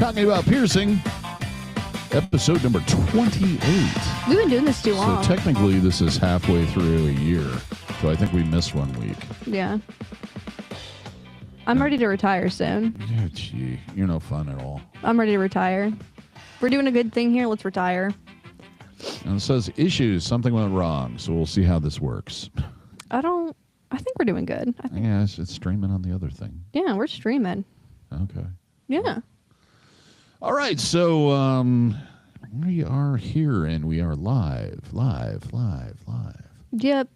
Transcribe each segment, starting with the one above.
talking about piercing. Episode number 28. We've been doing this too long. So technically, this is halfway through a year. So I think we missed 1 week. Yeah. I'm ready to retire soon. Yeah, gee, you're no fun at all. I'm ready to retire. We're doing a good thing here. Let's retire. And it says issues. Something went wrong. So we'll see how this works. I think we're doing good. Yeah, it's streaming on the other thing. Yeah, we're streaming. Okay. Yeah. All right, so we are here and we are live. Yep.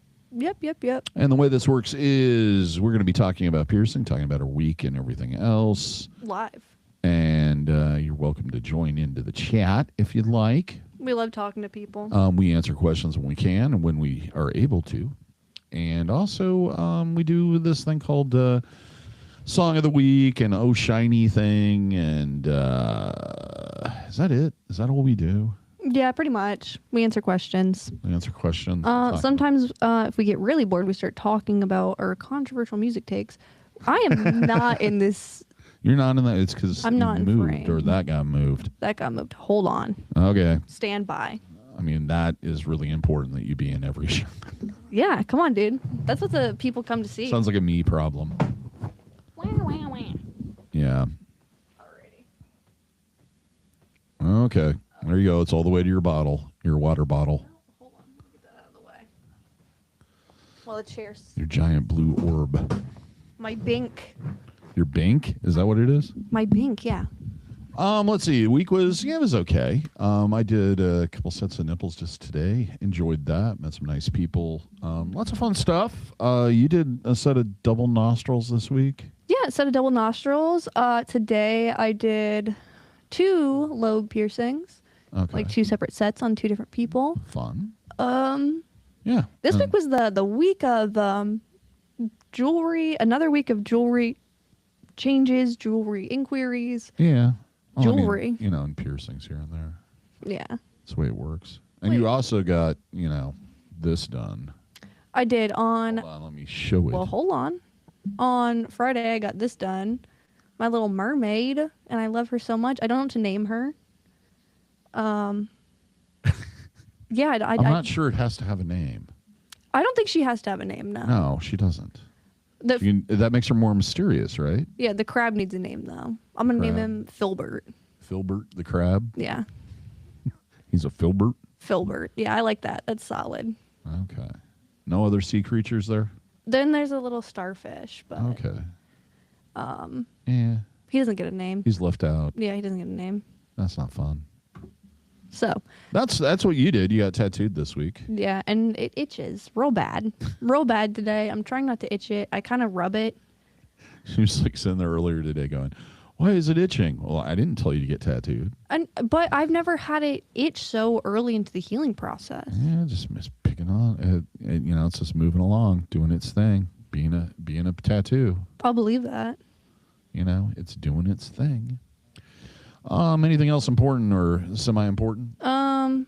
And the way this works is we're going to be talking about piercing, talking about our week and everything else. Live. And you're welcome to join into the chat if you'd like. We love talking to people. We answer questions when we can and when we are able to. And also we do this thing called Song of the Week and Oh Shiny thing. And is that it? Is that all we do? Yeah, pretty much. We answer questions. Sometimes if we get really bored, we start talking about our controversial music takes. I am not in this. You're not in that. It's because I'm not moved frame. Or that got moved. That got moved. Hold on. Okay. Stand by. I mean, that is really important that you be in every show. Yeah, come on, dude. That's what the people come to see. Sounds like a me problem. Yeah. Alrighty. Okay. There you go. It's all the way to your bottle, your water bottle. Hold on. Let me get that out of the way. Well, the chairs. Your giant blue orb. My bink. Your bink? Is that what it is? My bink, yeah. Let's see. The week was, it was okay. I did a couple sets of nipples just today. Enjoyed that. Met some nice people. Lots of fun stuff. You did a set of double nostrils this week? Yeah, a set of double nostrils. Today I did 2 lobe piercings. Okay. Like 2 separate sets on 2 different people. Fun. Yeah. This week was the week of jewelry, another week of jewelry changes, jewelry inquiries. Yeah. Jewelry. I mean, and piercings here and there. Yeah. That's the way it works. And you also got, this done. I did on... Hold on, let me show it. Well, hold on. On Friday, I got this done. My little mermaid, and I love her so much. I don't know what to name her. Yeah, I'm not sure it has to have a name. I don't think she has to have a name, no. No, she doesn't. That makes her more mysterious, right? Yeah, the crab needs a name, though. I'm going to name him Filbert. Filbert the crab? Yeah. He's a Filbert? Filbert. Yeah, I like that. That's solid. Okay. No other sea creatures there? Then there's a little starfish, but... Okay. Yeah. He doesn't get a name. He's left out. Yeah, he doesn't get a name. That's not fun. So. That's what you did. You got tattooed this week. Yeah, and it itches real bad. Real bad today. I'm trying not to itch it. I kind of rub it. She was like sitting there earlier today going, why is it itching? Well, I didn't tell you to get tattooed. But I've never had it itch so early into the healing process. Yeah, just picking on it. It's just moving along, doing its thing, being a tattoo. I'll believe that. It's doing its thing. Anything else important or semi-important? I'm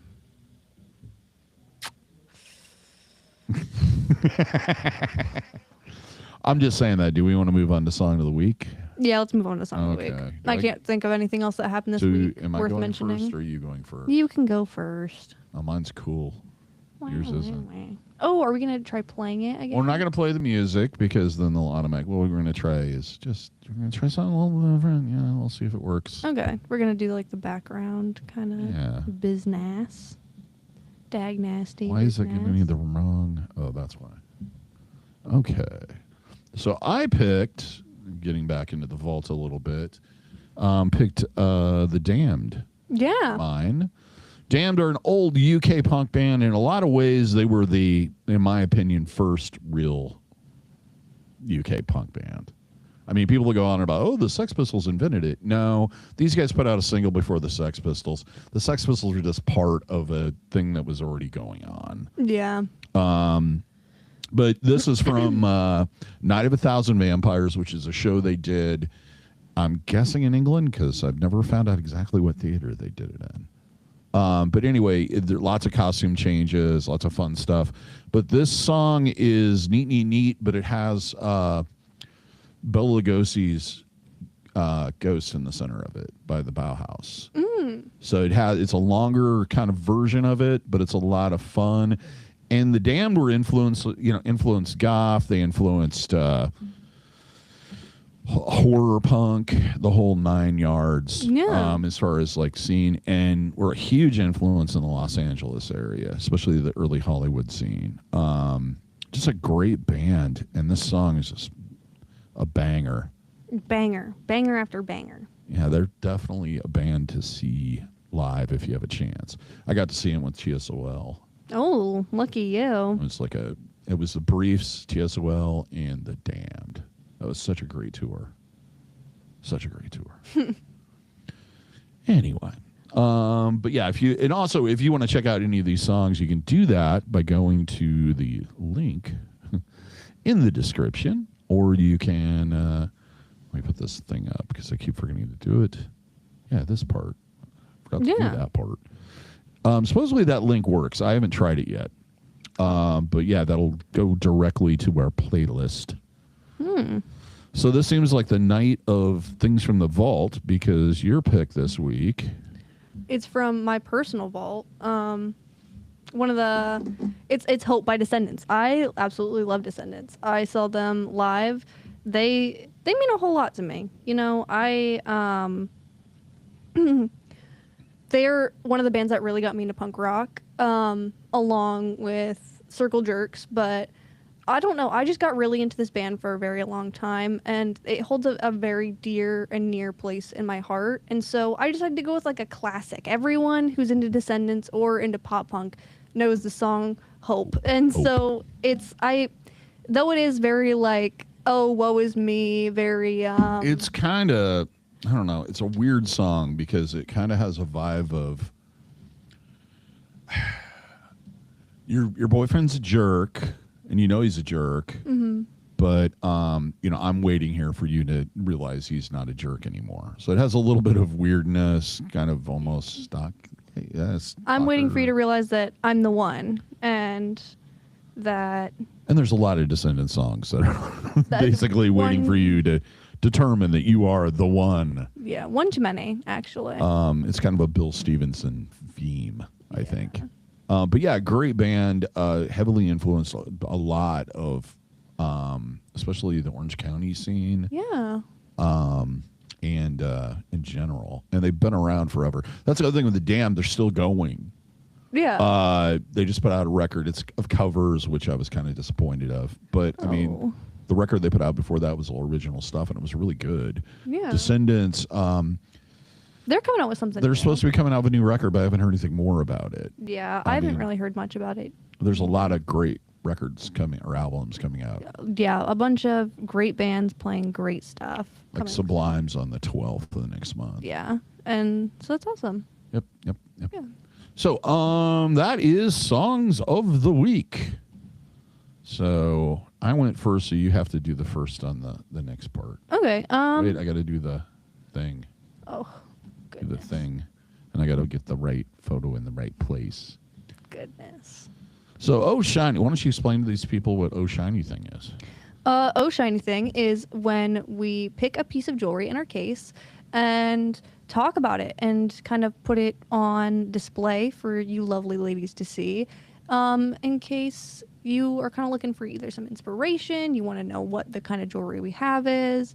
just saying that. Do we want to move on to Song of the Week? Yeah, let's move on to Song of the Week. I can't think of anything else that happened this week am I worth going mentioning. First or are you going first? You can go first. Oh, mine's cool. Yours isn't. Oh, are we going to try playing it again? We're not going to play the music because then they'll automatically. What we're going to try is we're going to try something a little different. We'll see if it works. Okay. We're going to do like the background kind of business. Dag nasty. Why is it giving me the wrong? Oh, that's why. Okay. So I picked, getting back into the vault a little bit, picked The Damned. Yeah. Mine. Damned are an old UK punk band. In a lot of ways, they were in my opinion, first real UK punk band. I mean, people will go on about, the Sex Pistols invented it. No, these guys put out a single before the Sex Pistols. The Sex Pistols were just part of a thing that was already going on. Yeah. But this is from Night of a Thousand Vampires, which is a show they did, I'm guessing in England, because I've never found out exactly what theater they did it in. But anyway, there are lots of costume changes, lots of fun stuff. But this song is neat, but it has Bela Lugosi's Ghost in the center of it by the Bauhaus. So it's a longer kind of version of it, but it's a lot of fun. And the Damned were influenced goth. They influenced horror punk, the whole 9 yards. Yeah. As far as like scene, and were a huge influence in the Los Angeles area, especially the early Hollywood scene. Just a great band, and this song is just a banger. Banger after banger. Yeah, they're definitely a band to see live if you have a chance. I got to see them with TSOL. Oh, lucky you. It was the Briefs, TSOL, and the Damned. That was such a great tour. Such a great tour. Anyway, but yeah, if you want to check out any of these songs, you can do that by going to the link in the description, or you can let me put this thing up because I keep forgetting to do it. Yeah, this part. Forgot to do that part. Supposedly that link works. I haven't tried it yet. But yeah, that'll go directly to our playlist. So this seems like the night of things from the vault, because your pick this week. It's from my personal vault. It's Hope by Descendants. I absolutely love Descendants. I saw them live. They mean a whole lot to me. You know, they're one of the bands that really got me into punk rock, along with Circle Jerks. But I don't know, I just got really into this band for a very long time, and it holds a very dear and near place in my heart. And so I decided to go with like a classic. Everyone who's into Descendants or into pop punk knows the song Hope. And so though it is very like, oh, woe is me, very it's kind of, I don't know, it's a weird song because it kind of has a vibe of your boyfriend's a jerk, and you know he's a jerk, but I'm waiting here for you to realize he's not a jerk anymore. So it has a little bit of weirdness, kind of almost stock. Yes, I'm waiting for you to realize that I'm the one, and that. And there's a lot of Descendant songs that are basically waiting for you to determine that you are the one. Yeah, one too many, actually. It's kind of a Bill Stevenson theme, I think. But yeah, great band, heavily influenced a lot of, especially the Orange County scene. Yeah. And in general. And they've been around forever. That's the other thing with the Damned, they're still going. Yeah. They just put out a record. It's of covers, which I was kind of disappointed of. But, I mean, the record they put out before that was all original stuff, and it was really good. Yeah. Descendants, they're coming out with something. They're supposed to be coming out with a new record, but I haven't heard anything more about it. Yeah, I haven't really heard much about it. There's a lot of great records coming, or albums coming out. Yeah, a bunch of great bands playing great stuff. Like Sublime's on the 12th of the next month. Yeah, and so that's awesome. Yep. Yeah. So, that is Songs of the Week. So, I went first, so you have to do the first on the next part. Okay. Wait, I got to do the thing. Oh, Do the goodness. thing. And I got to get the right photo in the right place. Goodness. So, Oh Shiny, why don't you explain to these people what Oh Shiny thing is? Oh Shiny thing is when we pick a piece of jewelry in our case and talk about it and kind of put it on display for you lovely ladies to see, in case you are kind of looking for either some inspiration, you want to know what the kind of jewelry we have is,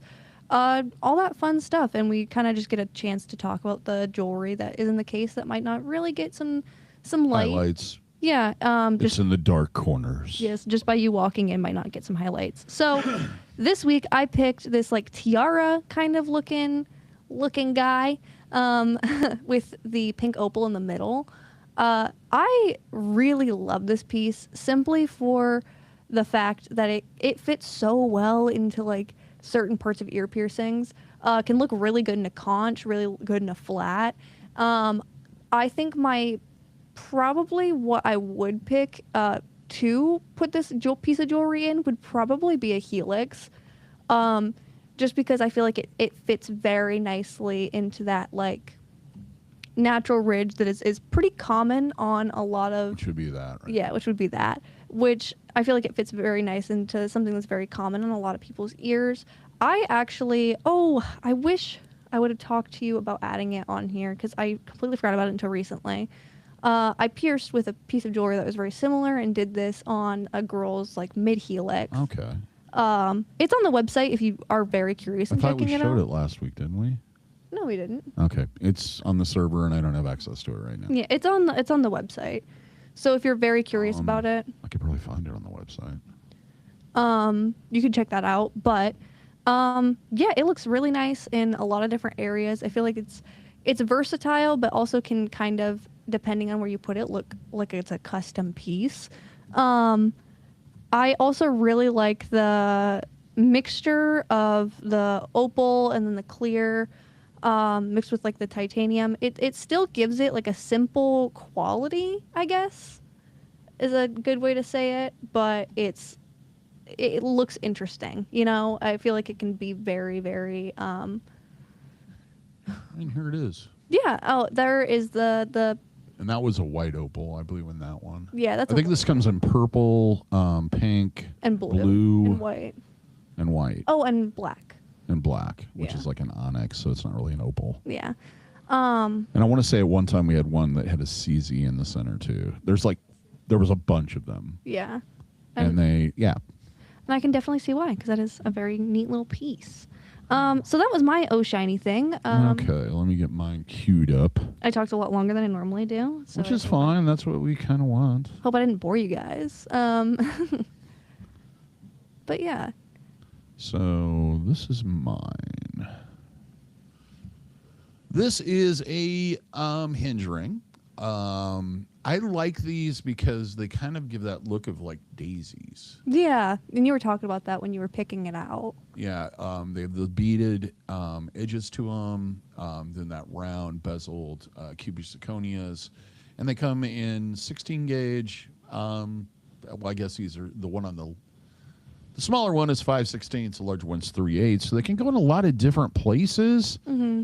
all that fun stuff. And we kind of just get a chance to talk about the jewelry that is in the case that might not really get some light. Highlights. Yeah. It's in the dark corners. Yes, just by you walking in might not get some highlights. So this week I picked this like tiara kind of looking guy, with the pink opal in the middle. I really love this piece simply for the fact that it fits so well into like certain parts of ear piercings. Can look really good in a conch, really good in a flat. I think probably what I would pick to put this piece of jewelry in would probably be a helix, just because I feel like it fits very nicely into that like natural ridge that is pretty common on a lot of... Which would be that, right? Yeah, which would be that. Which I feel like it fits very nice into something that's very common on a lot of people's ears. I actually, I wish I would have talked to you about adding it on here because I completely forgot about it until recently. I pierced with a piece of jewelry that was very similar and did this on a girl's like mid helix. Okay. It's on the website if you are very curious I in thought we checking it showed out. it last week, didn't we? No, we didn't. Okay. It's on the server, and I don't have access to it right now. Yeah, it's on the website. So if you're very curious about it, I could probably find it on the website. you can check that out. But yeah, it looks really nice in a lot of different areas. I feel like it's versatile, but also can kind of, depending on where you put it, look like it's a custom piece. I also really like the mixture of the opal and then the clear mixed with like the titanium. It still gives it like a simple quality, I guess, is a good way to say it, but it looks interesting. You know, I feel like it can be very, very And here it is. yeah. Oh, there is the And that was a white opal, I believe, in that one. yeah, that's I think this comes in purple, pink, and blue and white. and white. Oh, and black. And black, which Yeah. is like an onyx, so it's not really an opal. Yeah. And I want to say at one time we had one that had a CZ in the center too. There was a bunch of them. Yeah. And And I can definitely see why, because that is a very neat little piece. So that was my Oh Shiny thing. Okay, let me get mine queued up. I talked a lot longer than I normally do. So Which is fine. That's what we kind of want. Hope I didn't bore you guys. But yeah. So this is mine. This is a hinge ring. I like these because they kind of give that look of like daisies. Yeah. And you were talking about that when you were picking it out. Yeah, they have the beaded edges to them, then that round bezeled cubic zirconias, and they come in 16 gauge. Well, I guess these are the one on the smaller one is 5/16, the larger one's 3/8, so they can go in a lot of different places. Mm-hmm.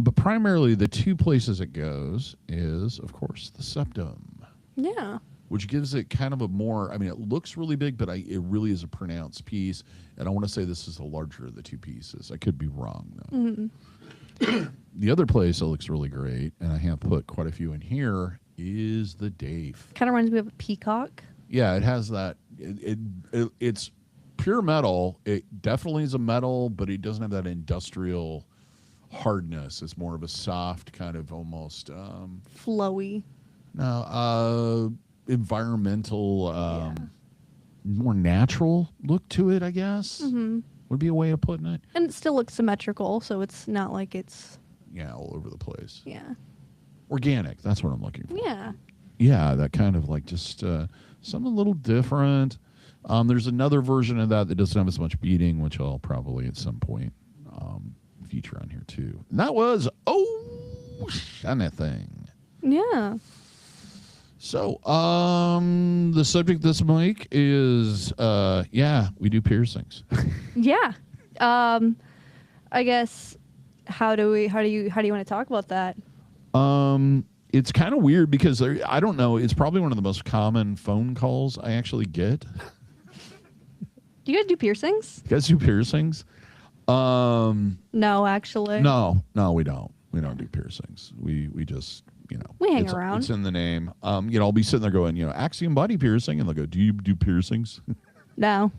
But primarily the two places it goes is, of course, the septum. Yeah. Which gives it kind of a more, I mean, it looks really big, but it really is a pronounced piece. And I want to say this is the larger of the two pieces. I could be wrong, though. Mm-hmm. The other place that looks really great, and I have put quite a few in here, is the Dave. Kind of reminds me of a peacock. Yeah, it has that. It's pure metal. It definitely is a metal, but it doesn't have that industrial hardness. It's more of a soft kind of almost Flowy. Environmental, more natural look to it, I guess. Mm-hmm. Would be a way of putting it. And it still looks symmetrical, so it's not like it's... Yeah, all over the place. Yeah. Organic, that's what I'm looking for. Yeah. Yeah, that kind of like just something a little different. There's another version of that doesn't have as much beading, which I'll probably at some point feature on here too. And that was shiny thing. Yeah. So, the subject this week is, we do piercings. Yeah. I guess how do you want to talk about that? It's kind of weird because I don't know. It's probably one of the most common phone calls I actually get. Do you guys do piercings? You guys do piercings? No, actually. No, we don't. We don't do piercings. We just, we hang around. It's in the name. I'll be sitting there going, Axiom body piercing, and they'll go, do you do piercings? No.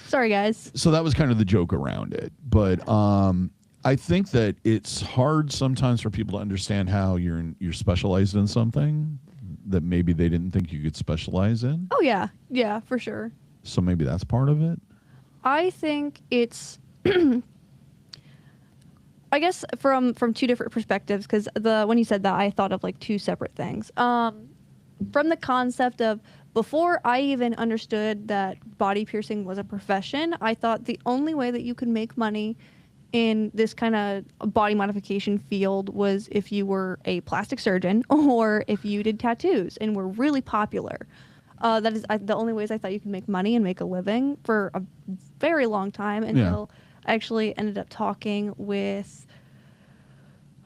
Sorry, guys. So that was kind of the joke around it. But I think that it's hard sometimes for people to understand how you're specialized in something that maybe they didn't think you could specialize in. Oh, yeah. Yeah, for sure. So maybe that's part of it. I think it's... I guess from two different perspectives, because when you said that, I thought of like two separate things. From the concept of before I even understood that body piercing was a profession, I thought the only way that you could make money in this kind of body modification field was if you were a plastic surgeon or if you did tattoos and were really popular. That is the only ways I thought you could make money and make a living for a very long time until I actually ended up talking with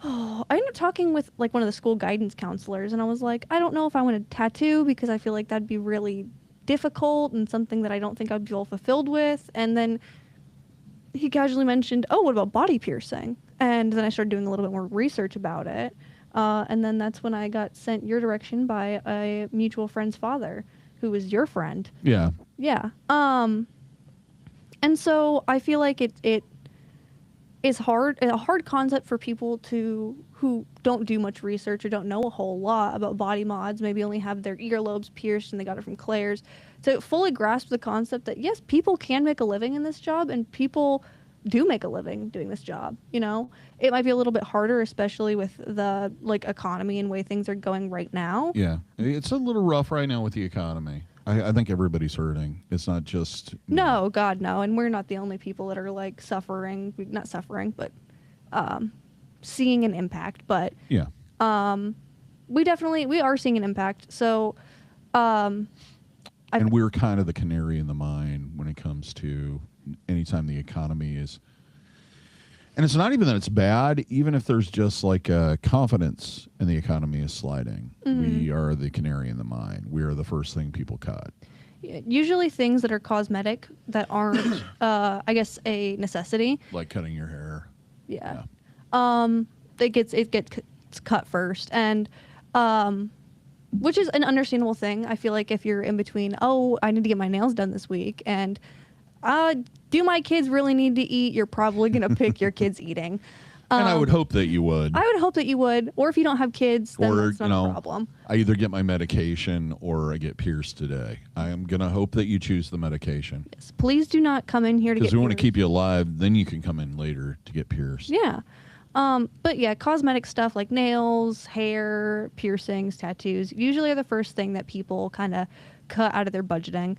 like one of the school guidance counselors, and I was like, I don't know if I want a tattoo because I feel like that'd be really difficult and something that I don't think I'd feel fulfilled with. And then he casually mentioned, "Oh, what about body piercing?" And then I started doing a little bit more research about it. And then that's when I got sent your direction by a mutual friend's father, who was your friend. Yeah. Yeah. And so I feel like it is a hard concept for people who don't do much research or don't know a whole lot about body mods, maybe only have their earlobes pierced and they got it from Claire's, to fully grasp the concept that yes, people can make a living in this job and people do make a living doing this job. You know, it might be a little bit harder, especially with the like economy and way things are going right now. Yeah. It's a little rough right now with the economy. I think everybody's hurting. It's not just... No, God, no. And we're not the only people that are like suffering, not suffering, but seeing an impact. But yeah, we are seeing an impact. So, and we're kind of the canary in the mine when it comes to anytime the economy is... And it's not even that it's bad, even if there's just like confidence in the economy is sliding. Mm-hmm. We are the canary in the mine. We are the first thing people cut. Usually things that are cosmetic that aren't, I guess, a necessity. Like cutting your hair. Yeah. It gets cut first. And which is an understandable thing. I feel like if you're in between, oh, I need to get my nails done this week, and do my kids really need to eat? You're probably going to pick your kids eating. And I would hope that you would. I would hope that you would. Or if you don't have kids, then that's not a problem. I either get my medication or I get pierced today. I am going to hope that you choose the medication. Yes. Please do not come in here to get pierced. Because we want to keep you alive. Then you can come in later to get pierced. Yeah. But yeah, cosmetic stuff like nails, hair, piercings, tattoos usually are the first thing that people kind of cut out of their budgeting.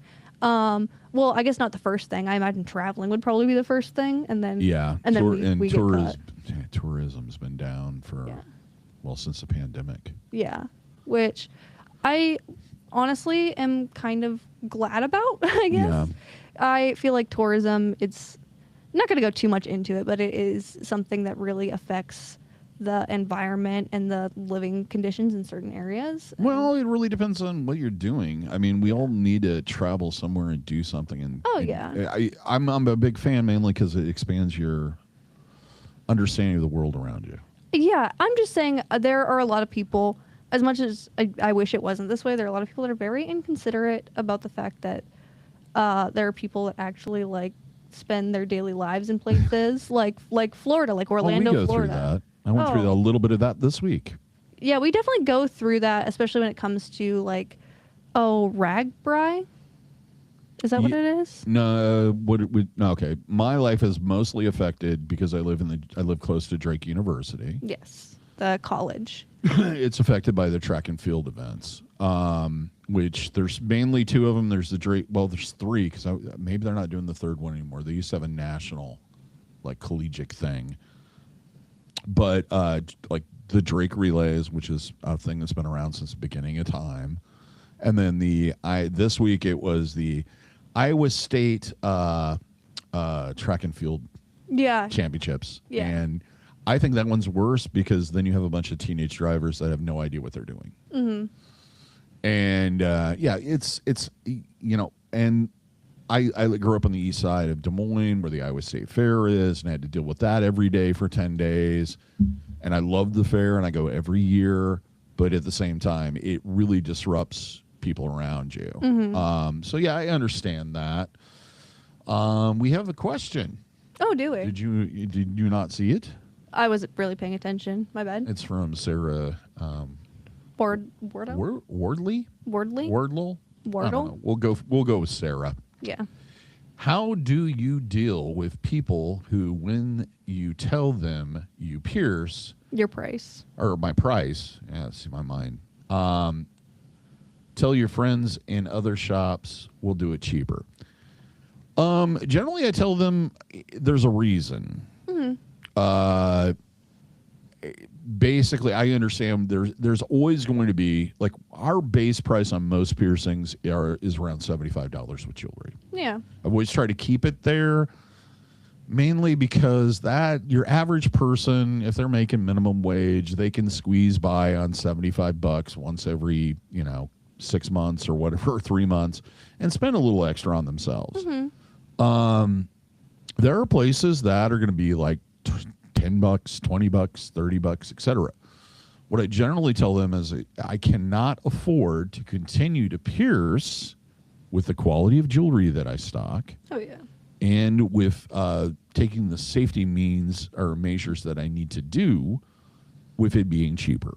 Well, I guess not the first thing. I imagine traveling would probably be the first thing, and then we get cut. Tourism's been down for since the pandemic. Yeah, which I honestly am kind of glad about. I guess I feel like tourism. It's not going to go too much into it, but it is something that really affects the environment and the living conditions in certain areas. Well, it really depends on what you're doing. I mean, we all need to travel somewhere and do something. And I'm a big fan mainly because it expands your understanding of the world around you. Yeah, I'm just saying there are a lot of people, as much as I wish it wasn't this way, there are a lot of people that are very inconsiderate about the fact that there are people that actually like spend their daily lives in places like Florida, like Orlando, we go Florida. Through that. I went through a little bit of that this week. Yeah, we definitely go through that, especially when it comes to like, Ragbri? Is that what it is? No, okay. My life is mostly affected because I live close to Drake University. Yes, the college. It's affected by the track and field events, which there's mainly two of them. There's the Drake. Well, there's three because maybe they're not doing the third one anymore. They used to have a national, like collegiate thing. But like the Drake relays, which is a thing that's been around since the beginning of time, and then this week it was the Iowa State track and field championships. Yeah. And I think that one's worse because then you have a bunch of teenage drivers that have no idea what they're doing. Mm-hmm. And it's and I grew up on the east side of Des Moines where the Iowa State Fair is, and I had to deal with that every day for 10 days. And I loved the fair, and I go every year. But at the same time, it really disrupts people around you. Mm-hmm. So, yeah, I understand that. We have a question. Oh, do we? Did you not see it? I wasn't really paying attention. My bad. It's from Sarah Wardle? Wardley? Wardle? Wardle? I don't know. We'll go with Sarah. Yeah. How do you deal with people who, when you tell them you pierce your price or my price, see my mind, tell your friends in other shops we'll do it cheaper? Generally, I tell them there's a reason. Mm-hmm. Basically, I understand there's always going to be, like, our base price on most piercings is around $75 with jewelry. Yeah. I always try to keep it there, mainly because that your average person, if they're making minimum wage, they can squeeze by on $75 once every 6 months or whatever, 3 months, and spend a little extra on themselves. Mm-hmm. There are places that are going to be like $10, $20, $30, etc. What I generally tell them is I cannot afford to continue to pierce with the quality of jewelry that I stock. Oh, yeah. And with taking the safety means or measures that I need to do with it being cheaper.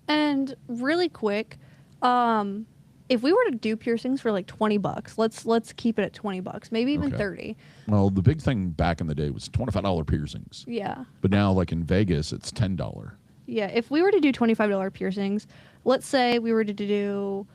And really quick, if we were to do piercings for like $20, let's keep it at $20, maybe even Okay. 30. Well, the big thing back in the day was $25 piercings. Yeah. But now, like in Vegas, it's $10. Yeah. If we were to do $25 piercings, let's say we were to do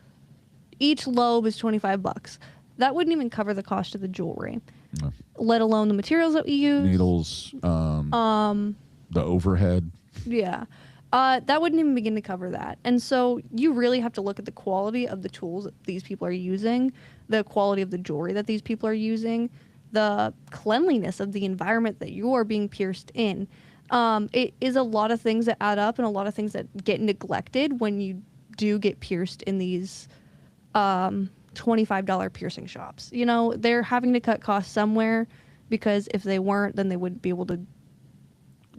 each lobe is $25. That wouldn't even cover the cost of the jewelry, No. let alone the materials that we use. Needles, the overhead. Yeah. That wouldn't even begin to cover that. And so you really have to look at the quality of the tools that these people are using, the quality of the jewelry that these people are using, the cleanliness of the environment that you are being pierced in. It is a lot of things that add up and a lot of things that get neglected when you do get pierced in these $25 piercing shops. You know, they're having to cut costs somewhere, because if they weren't, then they wouldn't be able to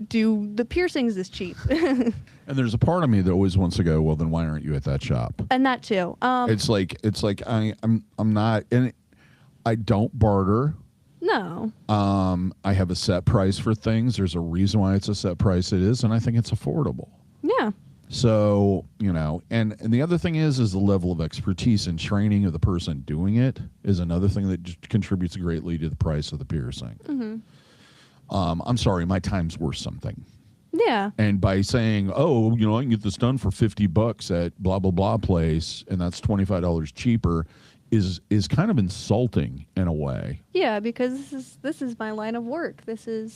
do the piercings this cheap. And there's a part of me that always wants to go, well, then why aren't you at that shop? And that too. It's like I'm not, and I don't barter. No. I have a set price for things. There's a reason why it's a set price it is, and I think it's affordable. Yeah. So, you know, and the other thing is the level of expertise and training of the person doing it is another thing that just contributes greatly to the price of the piercing. Mm-hmm. I'm sorry, my time's worth something. Yeah. And by saying, oh, you know, I can get this done for $50 at blah, blah, blah place, and that's $25 cheaper, is kind of insulting in a way. Yeah, because this is my line of work. This is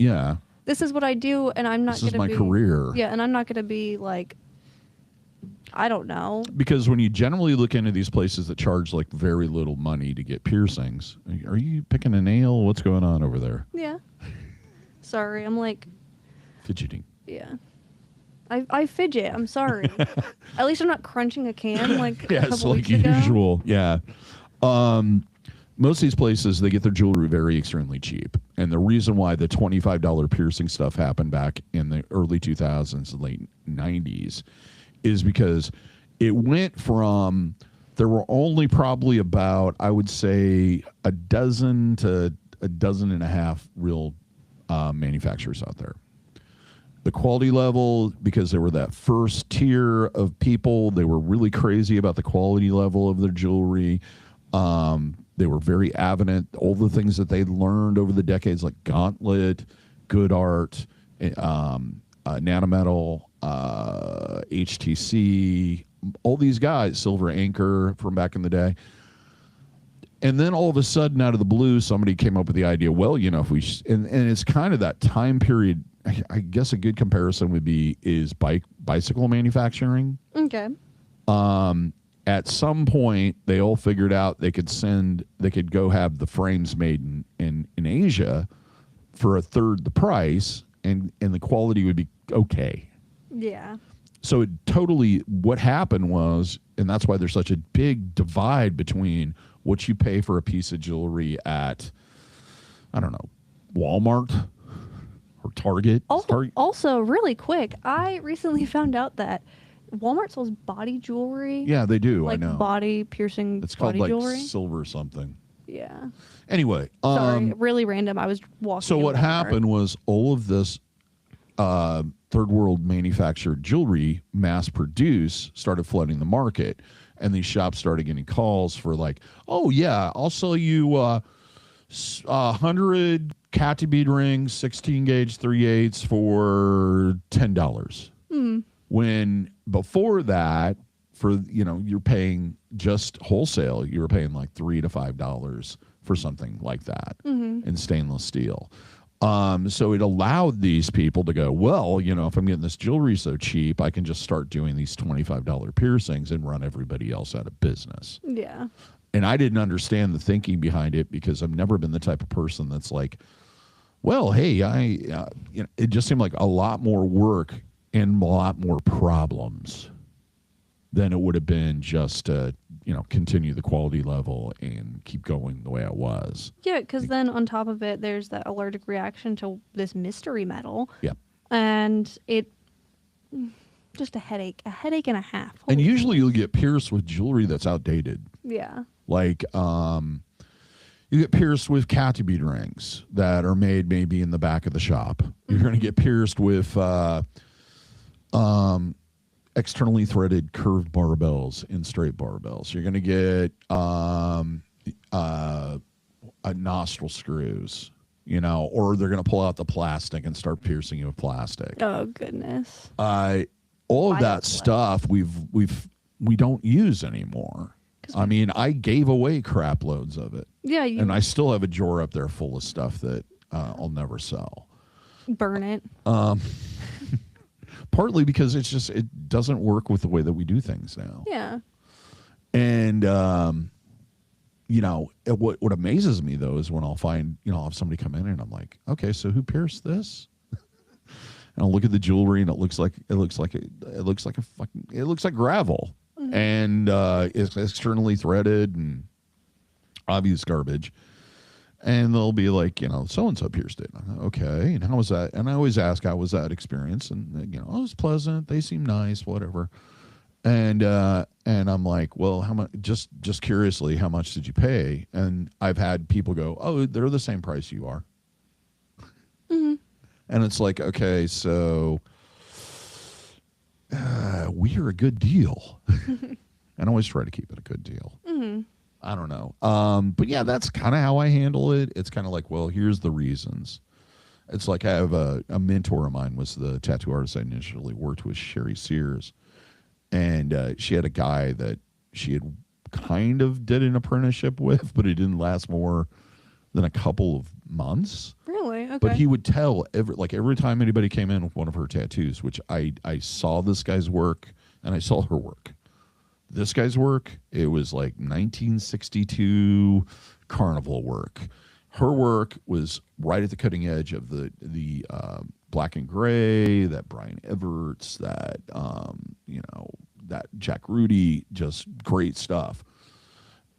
what I do, and I'm not This going is to my be career. Yeah, and I'm not going to be like, I don't know. Because when you generally look into these places that charge like very little money to get piercings, are you picking a nail? What's going on over there? Yeah. Sorry, I'm like, Fidgeting. yeah. I fidget. I'm sorry. At least I'm not crunching a can like a Yes, couple like weeks ago. usual. Yeah. Most of these places, they get their jewelry very extremely cheap. And the reason why the $25 piercing stuff happened back in the early 2000s, late 90s, is because it went from, there were only probably about, I would say, a dozen to a dozen and a half real manufacturers out there. The quality level, because they were that first tier of people, they were really crazy about the quality level of their jewelry. They were very avident. All the things that they learned over the decades, like Gauntlet, Good Art, Nanometal, HTC, all these guys, Silver Anchor from back in the day. And then all of a sudden, out of the blue, somebody came up with the idea, well, you know, if we, and it's kind of that time period. I guess a good comparison would be is bicycle manufacturing. Okay. At some point, they all figured out they could go have the frames made in Asia for a third the price, and the quality would be okay. Yeah. So it totally, what happened was, and that's why there's such a big divide between what you pay for a piece of jewelry at, I don't know, Walmart or Target. Also, really quick, I recently found out that Walmart sells body jewelry. Yeah, they do. Like I know. body piercing It's body called like jewelry. silver something. Yeah. Anyway, Sorry, really random. I was walking. so in what Walmart. happened was all of this third world manufactured jewelry, mass produced, started flooding the market, and these shops started getting calls for like, oh yeah, I'll sell you 100 Catty bead rings, 16 gauge 3/8 for $10. When before that, for, you know, you're paying just wholesale, you were paying like $3 to $5 for something like that in stainless steel. So it allowed these people to go, well, you know, if I'm getting this jewelry so cheap, I can just start doing these $25 piercings and run everybody else out of business. Yeah. And I didn't understand the thinking behind it, because I've never been the type of person that's like, well, hey, you know, it just seemed like a lot more work and a lot more problems than it would have been just to, continue the quality level and keep going the way it was. Yeah, because then on top of it, there's that allergic reaction to this mystery metal. Yeah. And it, just a headache and a half. And Holy usually you'll get pierced with jewelry that's outdated. yeah. Like, you get pierced with cat bead rings that are made maybe in the back of the shop. You're going to get pierced with externally threaded curved barbells in straight barbells. You're going to get nostril screws, or they're going to pull out the plastic and start piercing you with plastic. Oh goodness. All of that stuff we don't use anymore. I mean, I gave away crap loads of it. Yeah. And I still have a drawer up there full of stuff that I'll never sell. Burn it. Partly because it doesn't work with the way that we do things now. Yeah. And, what amazes me though is when I'll find, I'll have somebody come in and I'm like, okay, so who pierced this? And I'll look at the jewelry and it looks like gravel. Mm-hmm. And it's externally threaded and obvious garbage. And they'll be like, so-and-so pierced it. Okay, and how was that? And I always ask, how was that experience? And, it was pleasant. They seem nice, whatever. And I'm like, well, how much? Just curiously, how much did you pay? And I've had people go, oh, they're the same price you are. Mm-hmm. And it's like, okay, so we are a good deal. And I always try to keep it a good deal. Mm-hmm. I don't know. But yeah, that's kind of how I handle it. It's kind of like, well, here's the reasons. It's like I have a mentor of mine was the tattoo artist I initially worked with, Sherry Sears. And she had a guy that she had kind of did an apprenticeship with, but it didn't last more than a couple of months. Really? Okay. But he would tell every time anybody came in with one of her tattoos, which I saw this guy's work and I saw her work. This guy's work, it was like 1962 carnival work. Her work was right at the cutting edge of the black and gray, that Brian Everts, that that Jack Rudy, just great stuff.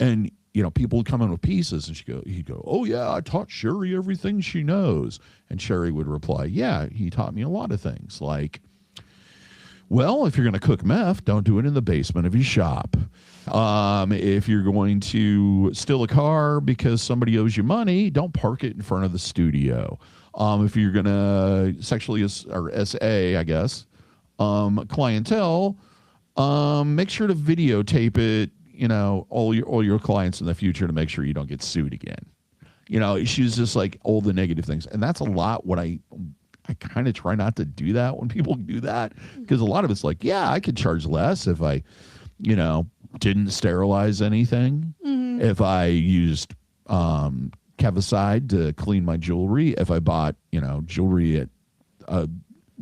And people would come in with pieces, and he'd go, oh yeah, I taught Sherry everything she knows. And Sherry would reply, yeah, he taught me a lot of things, like, well, if you're going to cook meth, don't do it in the basement of your shop. If you're going to steal a car because somebody owes you money, don't park it in front of the studio. If you're going to sexually or SA, I guess, clientele, make sure to videotape it. All your clients in the future to make sure you don't get sued again. She's just like all the negative things, and that's a lot. What I kind of try not to do that when people do that, because a lot of it's like, yeah, I could charge less if I, didn't sterilize anything, if I used Kevicide to clean my jewelry, if I bought, jewelry at a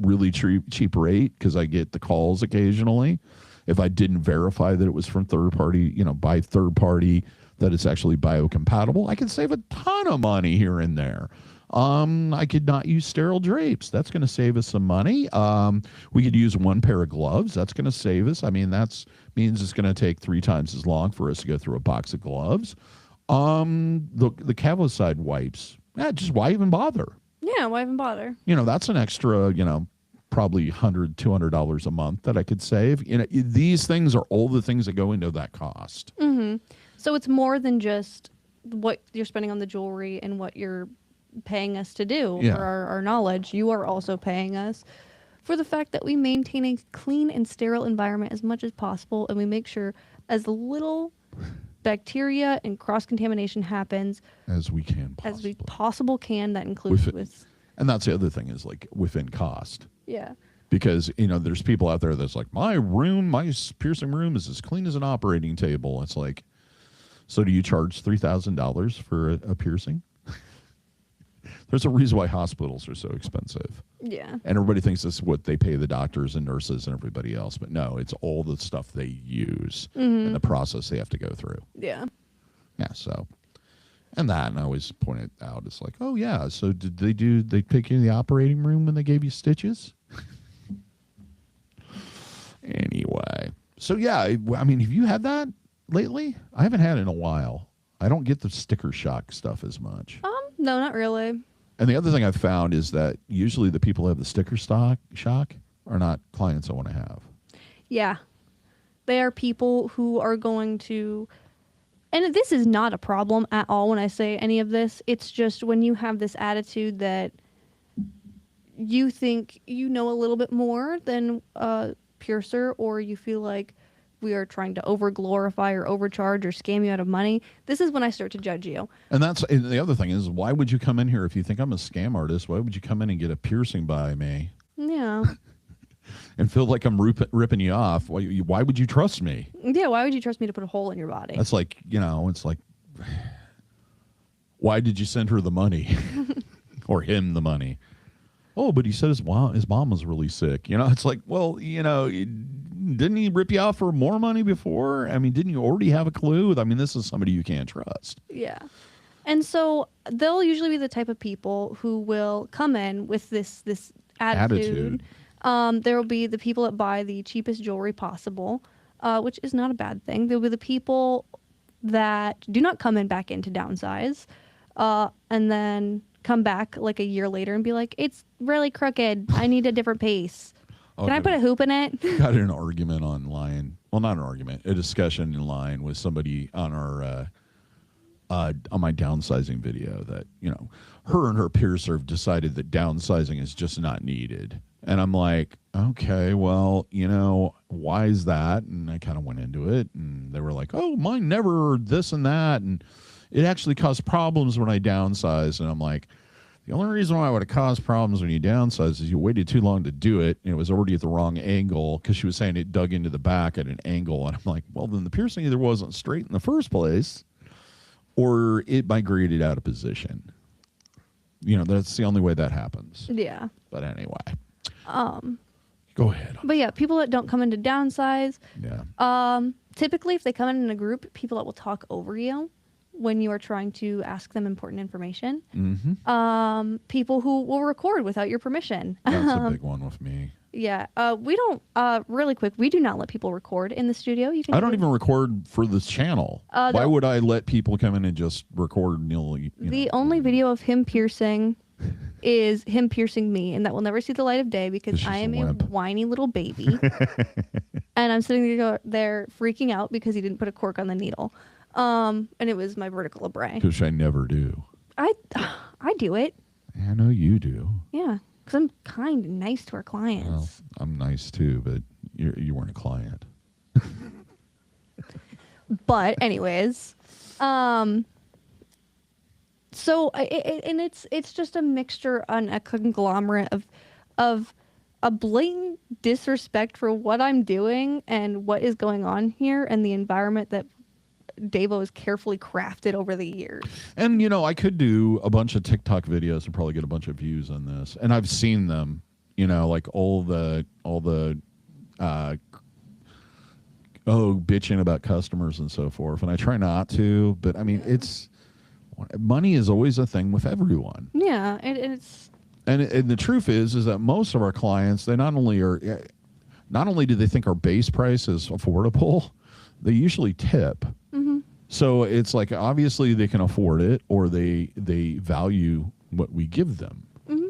really cheap rate because I get the calls occasionally, if I didn't verify that it was from third party, by third party, that it's actually biocompatible, I can save a ton of money here and there. I could not use sterile drapes. That's going to save us some money. We could use one pair of gloves. That's going to save us. I mean, that means it's going to take 3 times as long for us to go through a box of gloves. The Kevicide wipes, just why even bother? Yeah, why even bother? That's an extra, probably $100, $200 a month that I could save. These things are all the things that go into that cost. Mm-hmm. So it's more than just what you're spending on the jewelry and what you're paying us to do for our knowledge. You are also paying us for the fact that we maintain a clean and sterile environment as much as possible, and we make sure as little bacteria and cross-contamination happens as we possibly can. That includes and that's the other thing is like within cost. Yeah. Because, there's people out there that's like, my piercing room is as clean as an operating table. It's like, so do you charge $3,000 for a piercing? There's a reason why hospitals are so expensive. Yeah. And everybody thinks this is what they pay the doctors and nurses and everybody else. But no, it's all the stuff they use and the process they have to go through. Yeah. Yeah, so. And I always point it out. It's like, oh, yeah, so did they pick you in the operating room when they gave you stitches? Anyway, So yeah, I mean, have you had that lately? I haven't had it in a while. I don't get the sticker shock stuff as much. No, not really. And the other thing I've found is that usually the people who have the sticker shock are not clients I want to have. Yeah. They are people who are going to, and this is not a problem at all when I say any of this. It's just when you have this attitude that you think you know a little bit more than a piercer, or you feel like we are trying to over-glorify or overcharge or scam you out of money. This is when I start to judge you. And the other thing is, why would you come in here if you think I'm a scam artist? Why would you come in and get a piercing by me? Yeah. And feel like I'm ripping you off? Why would you trust me? Yeah, why would you trust me to put a hole in your body? That's like, it's like, why did you send her the money? Or him the money? Oh, but he said his mom was really sick. It's like, well, didn't he rip you off for more money before? I mean, didn't you already have a clue? I mean, this is somebody you can't trust. Yeah. And so they'll usually be the type of people who will come in with this attitude. There will be the people that buy the cheapest jewelry possible, which is not a bad thing. There will be the people that do not come in back in to downsize, and then come back like a year later and be like, it's really crooked. I need a different piece. Can I put a hoop in it? Got in an argument online. Well, not an argument, a discussion in line with somebody on our on my downsizing video that, her and her piercer have decided that downsizing is just not needed. And I'm like, okay, well, why is that? And I kind of went into it, and they were like, oh, mine never this and that. And it actually caused problems when I downsized. And I'm like, the only reason why it would have caused problems when you downsize is you waited too long to do it, and it was already at the wrong angle, because she was saying it dug into the back at an angle. And I'm like, well, then the piercing either wasn't straight in the first place, or it migrated out of position. That's the only way that happens. Yeah. But anyway. Go ahead. But yeah, people that don't come in to downsize. Yeah. Typically, if they come in a group, people that will talk over you when you are trying to ask them important information. Mm-hmm. People who will record without your permission. That's a big one with me. Yeah. We don't, really quick, we do not let people record in the studio. I don't even record for this channel. Why would I let people come in and just record nilly? The only video of him piercing is him piercing me, and that will never see the light of day because I am a whiny little baby. And I'm sitting there freaking out because he didn't put a cork on the needle. And it was my vertical abrasion. Which I never do. I do it. I know you do. Yeah, because I'm kind and nice to our clients. Well, I'm nice too, but you weren't a client. But anyways, so it's just a mixture and a conglomerate of a blatant disrespect for what I'm doing and what is going on here and the environment that DaVo has carefully crafted over the years. And I could do a bunch of TikTok videos and probably get a bunch of views on this. And I've seen them, like all the bitching about customers and so forth. And I try not to, but I mean, money is always a thing with everyone. Yeah, it's. And the truth is that most of our clients, they not only do they think our base price is affordable, they usually tip. Mm-hmm. So it's like, obviously they can afford it, or they value what we give them. Mm-hmm.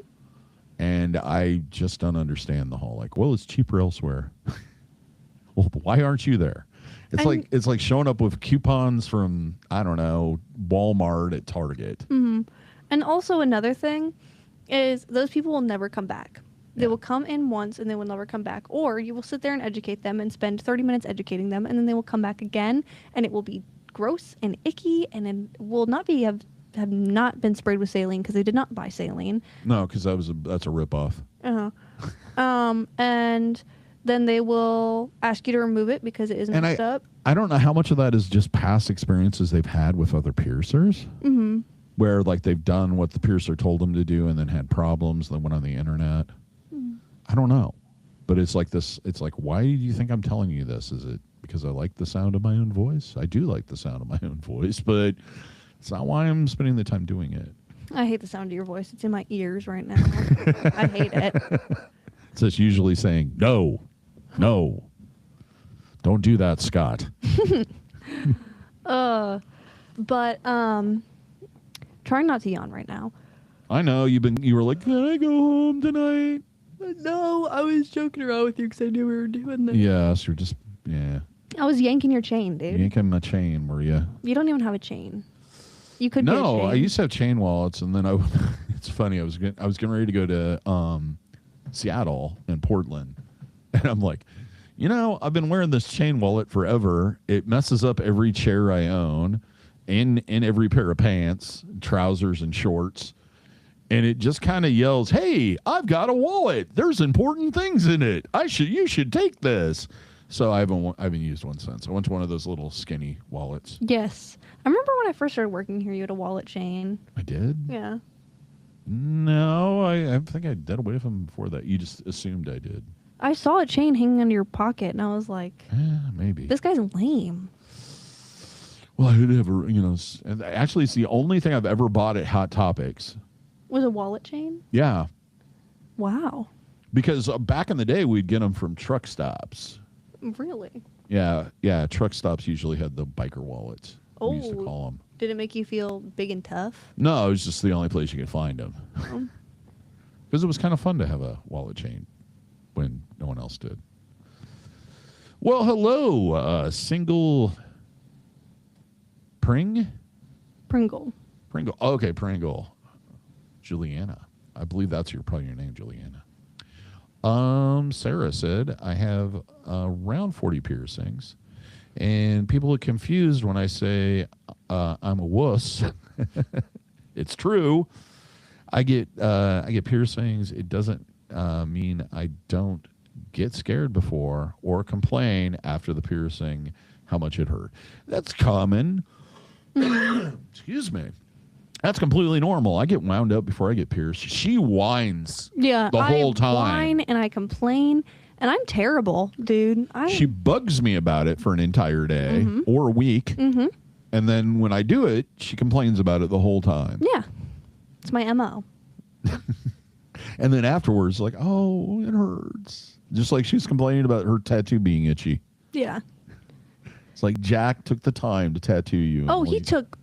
And I just don't understand the whole, like, well, it's cheaper elsewhere. Well, why aren't you there? It's like showing up with coupons from, I don't know, Walmart at Target. Mm-hmm. And also another thing is those people will never come back. They will come in once and they will never come back. Or you will sit there and educate them and spend 30 minutes educating them, and then they will come back again, and it will be gross and icky, and it will not be have not been sprayed with saline because they did not buy saline. No, because that's a ripoff. And then they will ask you to remove it because it is messed up. I don't know how much of that is just past experiences they've had with other piercers. Mm-hmm. Where like they've done what the piercer told them to do and then had problems that went on the internet. Mm. I don't know. But it's like this. It's like, why do you think I'm telling you this? Is it because I like the sound of my own voice? I do like the sound of my own voice, but it's not why I'm spending the time doing it. I hate the sound of your voice. It's in my ears right now. I hate it. It's just usually saying, no. Don't do that, Scott. But trying not to yawn right now. I know you were like, can I go home tonight? No, I was joking around with you because I knew we were doing this. Yes, you're just, yeah. I was yanking your chain, dude. Yanking my chain, were you? You don't even have a chain. You could get a chain. No, I used to have chain wallets, and then it's funny, I was getting ready to go to Seattle and Portland, and I'm like, I've been wearing this chain wallet forever. It messes up every chair I own, in every pair of pants, trousers, and shorts. And it just kind of yells, "Hey, I've got a wallet. There's important things in it. You should take this." So I haven't used one since. I went to one of those little skinny wallets. Yes, I remember when I first started working here, you had a wallet chain. I did? Yeah. No, I think I did away from them before that. You just assumed I did. I saw a chain hanging under your pocket, and I was like, maybe. This guy's lame. Well, I did have and actually, it's the only thing I've ever bought at Hot Topics. Was a wallet chain? Yeah. Wow. Because back in the day, we'd get them from truck stops. Really? Yeah. Truck stops usually had the biker wallets. We used to call them. Did it make you feel big and tough? No, it was just the only place you could find them. Because it was kind of fun to have a wallet chain when no one else did. Well, hello, single Pringle. Okay, Pringle. Juliana. I believe that's probably your name, Juliana. Sarah said, I have around 40 piercings, and people are confused when I say I'm a wuss. It's true. I get piercings. It doesn't mean I don't get scared before or complain after the piercing how much it hurt. That's common. Excuse me. That's completely normal. I get wound up before I get pierced. She whines the whole time. I whine and I complain, and I'm terrible, dude. She bugs me about it for an entire day or a week, and then when I do it, she complains about it the whole time. Yeah. It's my MO. And then afterwards, like, oh, it hurts. Just like she's complaining about her tattoo being itchy. Yeah. It's like Jack took the time to tattoo you. Oh, he took...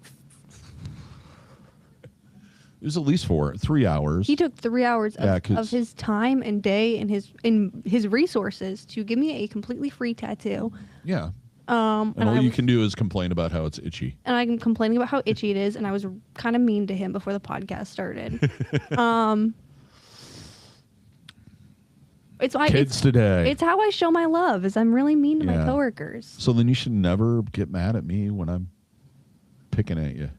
It was at least 3 hours. He took 3 hours of his time and day and his resources to give me a completely free tattoo. Yeah. And all you can do is complain about how it's itchy. And I'm complaining about how itchy it is, and I was kind of mean to him before the podcast started. It's today. It's how I show my love, is I'm really mean to my coworkers. So then you should never get mad at me when I'm picking at you.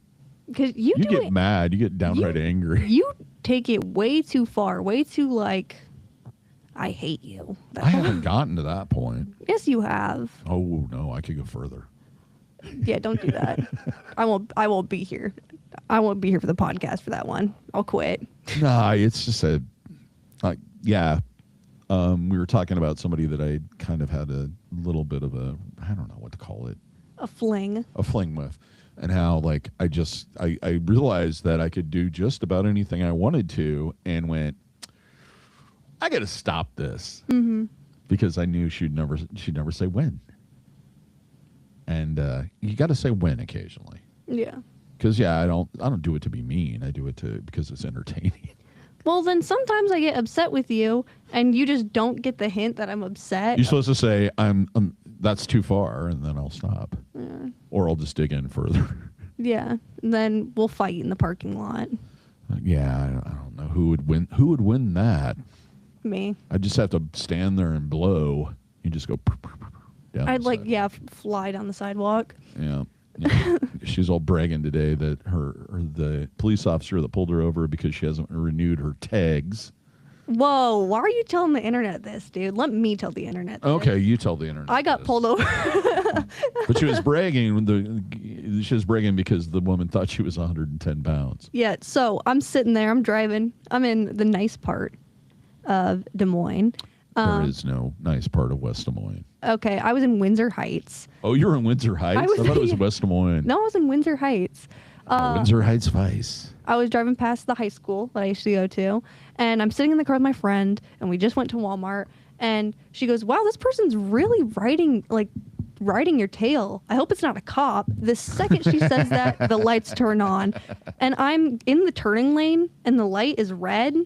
Because you get mad. You get downright angry. You take it way too far, way too I hate you. I haven't gotten to that point. Yes, you have. Oh, no, I could go further. Yeah, don't do that. I won't be here. I won't be here for the podcast for that one. I'll quit. Nah, it's just we were talking about somebody that I kind of had a little bit of I don't know what to call it. A fling with. And how, I realized that I could do just about anything I wanted to and went, I got to stop this. Mm-hmm. Because I knew she'd never say when. And you got to say when occasionally. Yeah. Because, I don't do it to be mean. I do it because it's entertaining. Well, then sometimes I get upset with you, and you just don't get the hint that I'm upset. You're supposed to say, that's too far, and then I'll stop. Yeah. Or I'll just dig in further. Yeah. And then we'll fight in the parking lot. I don't know who would win. Who would win that? Me. I just have to stand there and blow. You just go down. I'd fly down the sidewalk. Yeah. She's all bragging today that the police officer that pulled her over because she hasn't renewed her tags. Whoa, why are you telling the internet this, dude? Let me tell the internet this. Okay, you tell the internet. I got pulled over. But she was bragging. She was bragging because the woman thought she was 110 pounds. Yeah, so I'm sitting there. I'm driving. I'm in the nice part of Des Moines. There is no nice part of West Des Moines. Okay, I was in Windsor Heights. Oh, you were in Windsor Heights? I thought it was West Des Moines. No, I was in Windsor Heights. Windsor Heights Vice. I was driving past the high school that I used to go to, and I'm sitting in the car with my friend, and we just went to Walmart, and she goes, wow, this person's really riding riding your tail. I hope it's not a cop. The second she says that, the lights turn on. And I'm in the turning lane, and the light is red.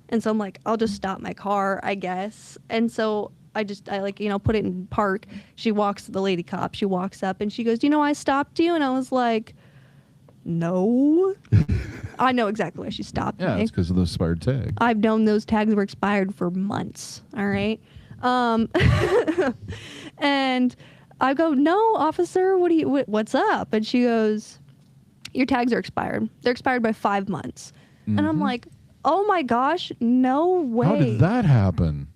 And so I'm like, I'll just stop my car, I guess. And so I like, put it in park. The lady cop, she walks up, and she goes, I stopped you? And I was like, no. I know exactly why she stopped me. Yeah, it's because of the expired tag. I've known those tags were expired for months. All right. And I go, no, officer, what's up? And she goes, your tags are expired. They're expired by 5 months. Mm-hmm. And I'm like, oh my gosh, no way. How did that happen?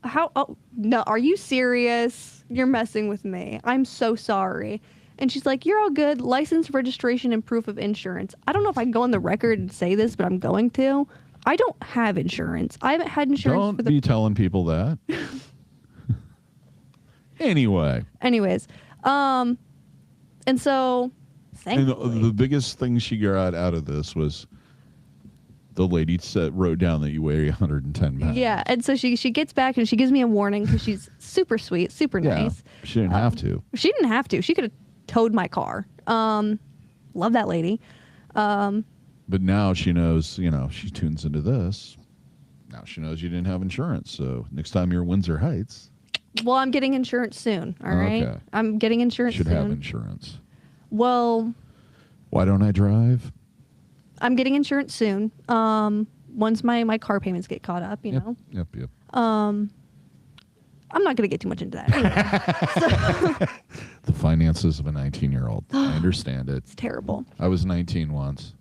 Oh, no, are you serious? You're messing with me. I'm so sorry. And she's like, you're all good. License, registration, and proof of insurance. I don't know if I can go on the record and say this, but I'm going to. I don't have insurance. I haven't had insurance. Don't be telling people that. Anyways, and so, thankfully. the biggest thing she got out of this was the lady wrote down that you weigh 110 pounds. Yeah, and so she gets back and she gives me a warning because she's super sweet, super nice. She didn't have to. She didn't have to. She could have towed my car. Love that lady. But now she knows, she tunes into this. Now she knows you didn't have insurance. So next time you're in Windsor Heights. Well, I'm getting insurance soon. All right. Okay. I'm getting insurance soon. Should have insurance. Well. Why don't I drive? I'm getting insurance soon. Once my car payments get caught up, you know. Yep. I'm not going to get too much into that. Anyway, the finances of a 19-year-old. I understand it. It's terrible. I was 19 once.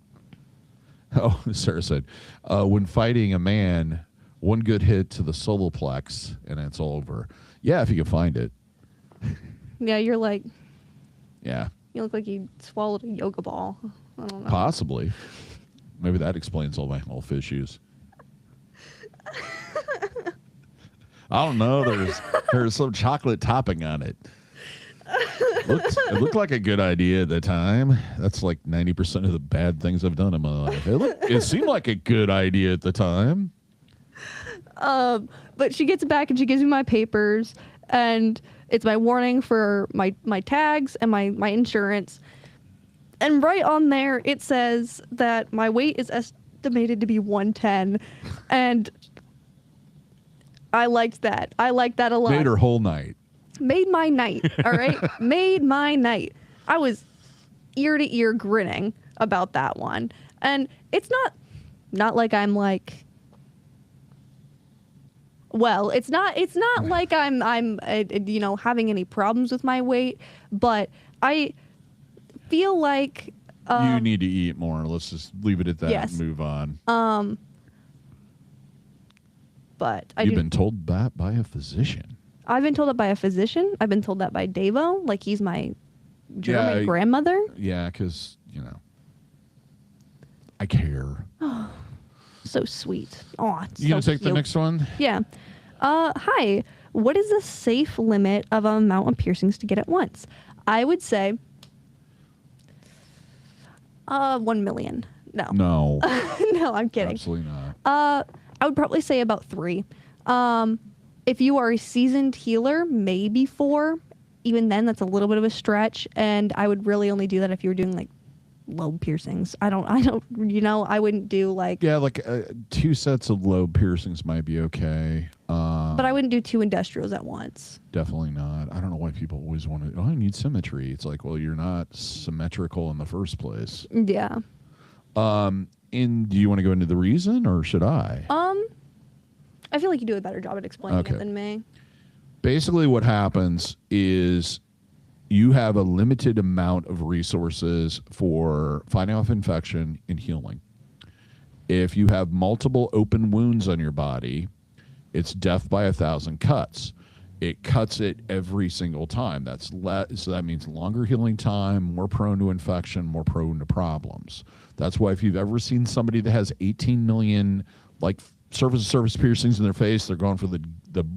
Oh, Sarah said, when fighting a man, one good hit to the solar plex and it's all over. Yeah, if you can find it. Yeah, you're like. Yeah. You look like you swallowed a yoga ball. I don't know. Possibly. Maybe that explains all my health issues. I don't know. There's some chocolate topping on it. It looked like a good idea at the time. That's like 90% of the bad things I've done in my life. It seemed like a good idea at the time. But she gets back and she gives me my papers, and it's my warning for my tags and my insurance. And right on there, it says that my weight is estimated to be 110. And I liked that. I liked that a lot. Made her whole night. Made my night, all right? Made my night. I was ear to ear grinning about that one. And it's not like I'm like, well, it's not like I'm having any problems with my weight, but I feel like you need to eat more. Let's just leave it at that and move on. But you've been told that by a physician. I've been told that by a physician. I've been told that by DaVo, like he's my German grandmother. Yeah, because, I care. Oh, so sweet. Oh, it's you going to take the next one? Yeah. Hi. What is the safe limit of amount of piercings to get at once? I would say 1 million. No. No. No, I'm kidding. Absolutely not. I would probably say about 3. If you are a seasoned healer, maybe 4. Even then, that's a little bit of a stretch. And I would really only do that if you were doing like lobe piercings. I wouldn't do like. Yeah, like 2 sets of lobe piercings might be okay. But I wouldn't do 2 industrials at once. Definitely not. I don't know why people always want to. I need symmetry. It's like, well, you're not symmetrical in the first place. Yeah. Do you want to go into the reason, or should I? I feel like you do a better job at explaining it than me. Basically, what happens is you have a limited amount of resources for fighting off infection and healing. If you have multiple open wounds on your body, it's death by 1,000 cuts. It cuts it every single time. So that means longer healing time, more prone to infection, more prone to problems. That's why if you've ever seen somebody that has 18 million surface piercings in their face, they're going for the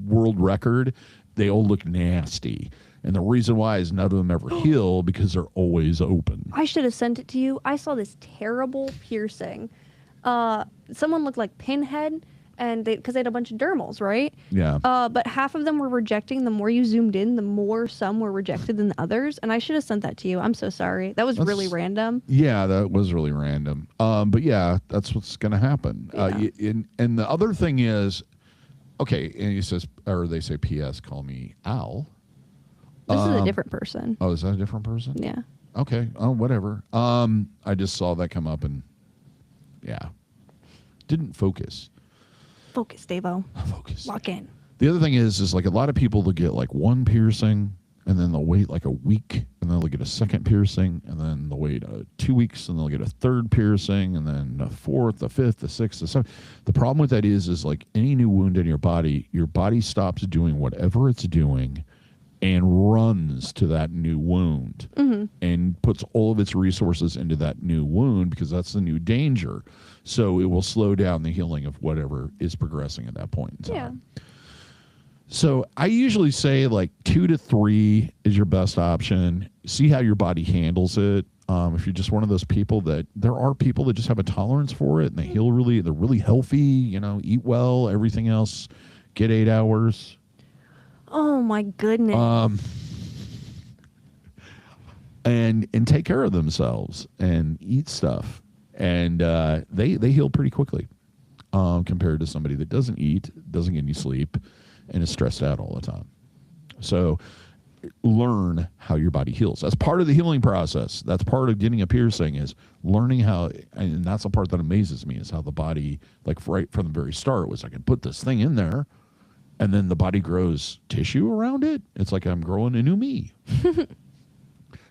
world record, they all look nasty. And the reason why is none of them ever heal because they're always open. I should have sent it to you. I saw this terrible piercing. Someone looked like Pinhead, and because they had a bunch of dermals, right? Yeah. But half of them were rejecting. The more you zoomed in, the more some were rejected than the others. And I should have sent that to you. I'm so sorry. That was really random. Yeah, that was really random. But yeah, that's what's going to happen. Yeah. And the other thing is, okay, and he says, or they say, P.S. Call me Al. This is a different person. Oh, is that a different person? Yeah. Okay. Oh, whatever. I just saw that come up and yeah, didn't focus. Focus, DaVo. Focus. Lock in. The other thing is like a lot of people will get like one piercing and then they'll wait like a week and then they'll get a second piercing and then they'll wait 2 weeks and they'll get a third piercing and then a fourth, a fifth, a sixth, a seventh. The problem with that is like any new wound in your body stops doing whatever it's doing and runs to that new wound and puts all of its resources into that new wound because that's the new danger. So it will slow down the healing of whatever is progressing at that point in time. Yeah. So I usually say like 2 to 3 is your best option. See how your body handles it. If you're just one of those people that there are people that just have a tolerance for it and they heal they're really healthy, eat well, everything else, get 8 hours. Oh my goodness. And take care of themselves and eat stuff. And they heal pretty quickly compared to somebody that doesn't eat, doesn't get any sleep, and is stressed out all the time. So learn how your body heals. That's part of the healing process. That's part of getting a piercing is learning how, and that's the part that amazes me is how the body, like right from the very start, was I can put this thing in there and then the body grows tissue around it. It's like I'm growing a new me.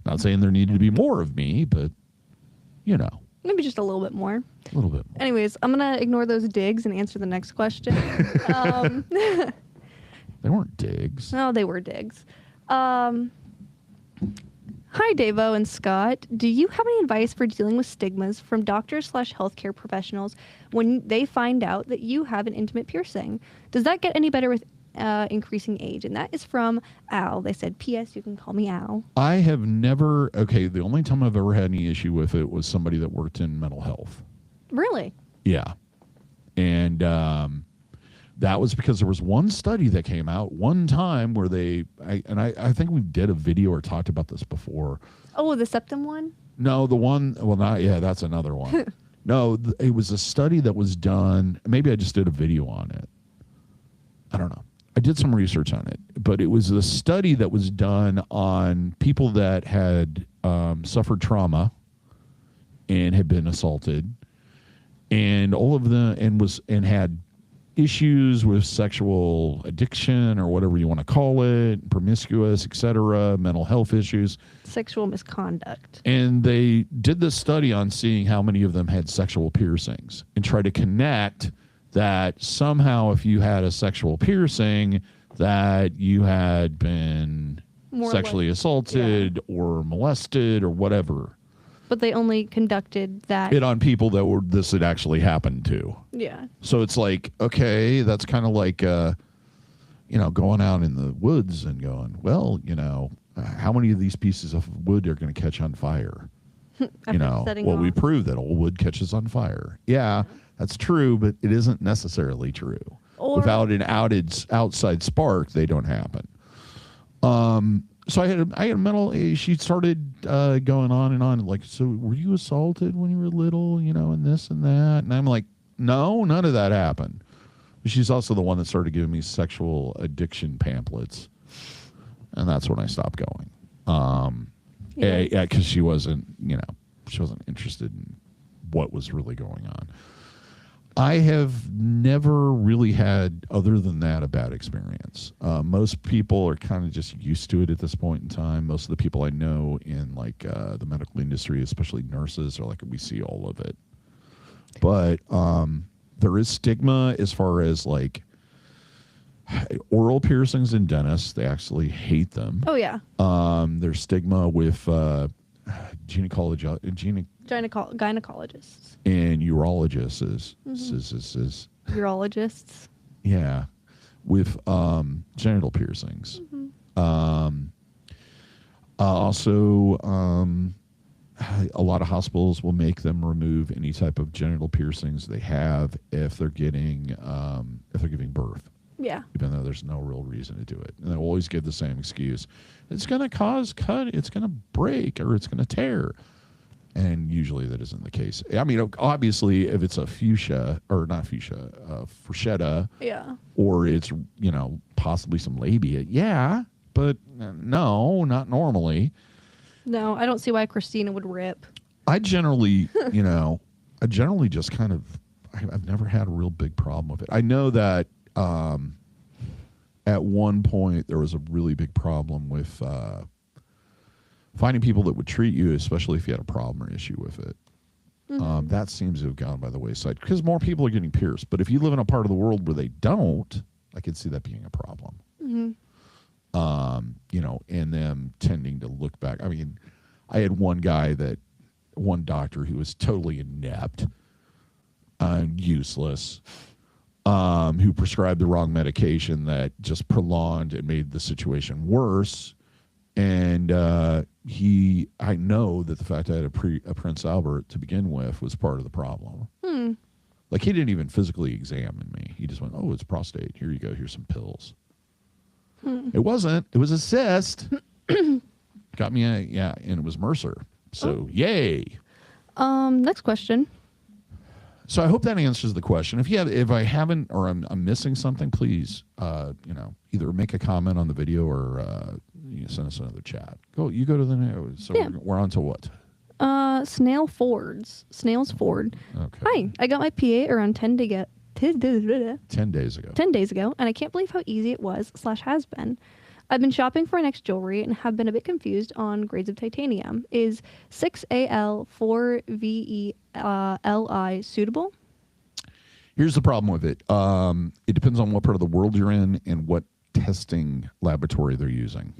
Not saying there needed to be more of me, but Maybe just a little bit more. A little bit more. Anyways, I'm going to ignore those digs and answer the next question. They weren't digs. No, they were digs. Hi, DaVo and Scott. Do you have any advice for dealing with stigmas from doctors/healthcare professionals when they find out that you have an intimate piercing? Does that get any better with increasing age? And that is from Al. They said, P.S. You can call me Al. I have never, the only time I've ever had any issue with it was somebody that worked in mental health. Really? Yeah. And that was because there was one study that came out one time where I think we did a video or talked about this before. Oh, the septum one? No, the one, that's another one. No, it was a study that was done. Maybe I just did a video on it. I don't know. I did some research on it, but it was a study that was done on people that had suffered trauma and had been assaulted, and all of them, and had issues with sexual addiction or whatever you want to call it, promiscuous, etc., mental health issues, sexual misconduct. And they did this study on seeing how many of them had sexual piercings and try to connect that somehow if you had a sexual piercing that you had been sexually assaulted or molested or whatever. But they only conducted that on people that this had actually happened to. Yeah. So it's like, okay, that's kind of like, going out in the woods and going, well, how many of these pieces of wood are going to catch on fire? We proved that old wood catches on fire. Yeah, that's true, but it isn't necessarily true. Without an outside spark, they don't happen. So I had a mental. She started going on and on, like, so were you assaulted when you were little, and this and that? And I'm like, no, none of that happened. She's also the one that started giving me sexual addiction pamphlets, and that's when I stopped going. Because she wasn't interested in what was really going on. I have never really had, other than that, a bad experience. Most people are kind of just used to it at this point in time. Most of the people I know in the medical industry, especially nurses, are like, we see all of it. But there is stigma as far as oral piercings in dentists. They actually hate them. Oh yeah. There's stigma with gynecologists and urologists. Urologists. Yeah, with genital piercings. Also, a lot of hospitals will make them remove any type of genital piercings they have if they're giving birth, Yeah. even though there's no real reason to do it. And they'll always give the same excuse. It's going to cause cut, it's going to break, or it's going to tear. And usually that isn't the case. I mean, obviously, if it's a freschetta, Yeah. or it's, possibly some labia, yeah, but no, not normally. No, I don't see why Christina would rip. I generally, just kind of, I've never had a real big problem with it. I know that at one point there was a really big problem with finding people that would treat you, especially if you had a problem or issue with it. Mm-hmm. That seems to have gone by the wayside because more people are getting pierced. But if you live in a part of the world where they don't, I could see that being a problem. Mm-hmm. And them tending to look back. I mean, I had one doctor who was totally inept, useless, who prescribed the wrong medication that just prolonged and made the situation worse. And I know that the fact I had a Prince Albert to begin with was part of the problem. Like, he didn't even physically examine me. He just went, "Oh, it's prostate. Here you go. Here's some pills." It wasn't. It was a cyst. Got me and it was Mercer. So, yay. Next question. So I hope that answers the question. If I haven't, or I'm missing something, please, either make a comment on the video or send us another chat. You go to the. So yeah. we're on to what? Snail's Ford. Okay. Hi, I got my PA around 10 days ago. 10 days ago. 10 days ago, and I can't believe how easy it was / has been. I've been shopping for my next jewelry and have been a bit confused on grades of titanium. Is 6Al 4VeLi suitable? Here's the problem with it. It depends on what part of the world you're in and what testing laboratory they're using.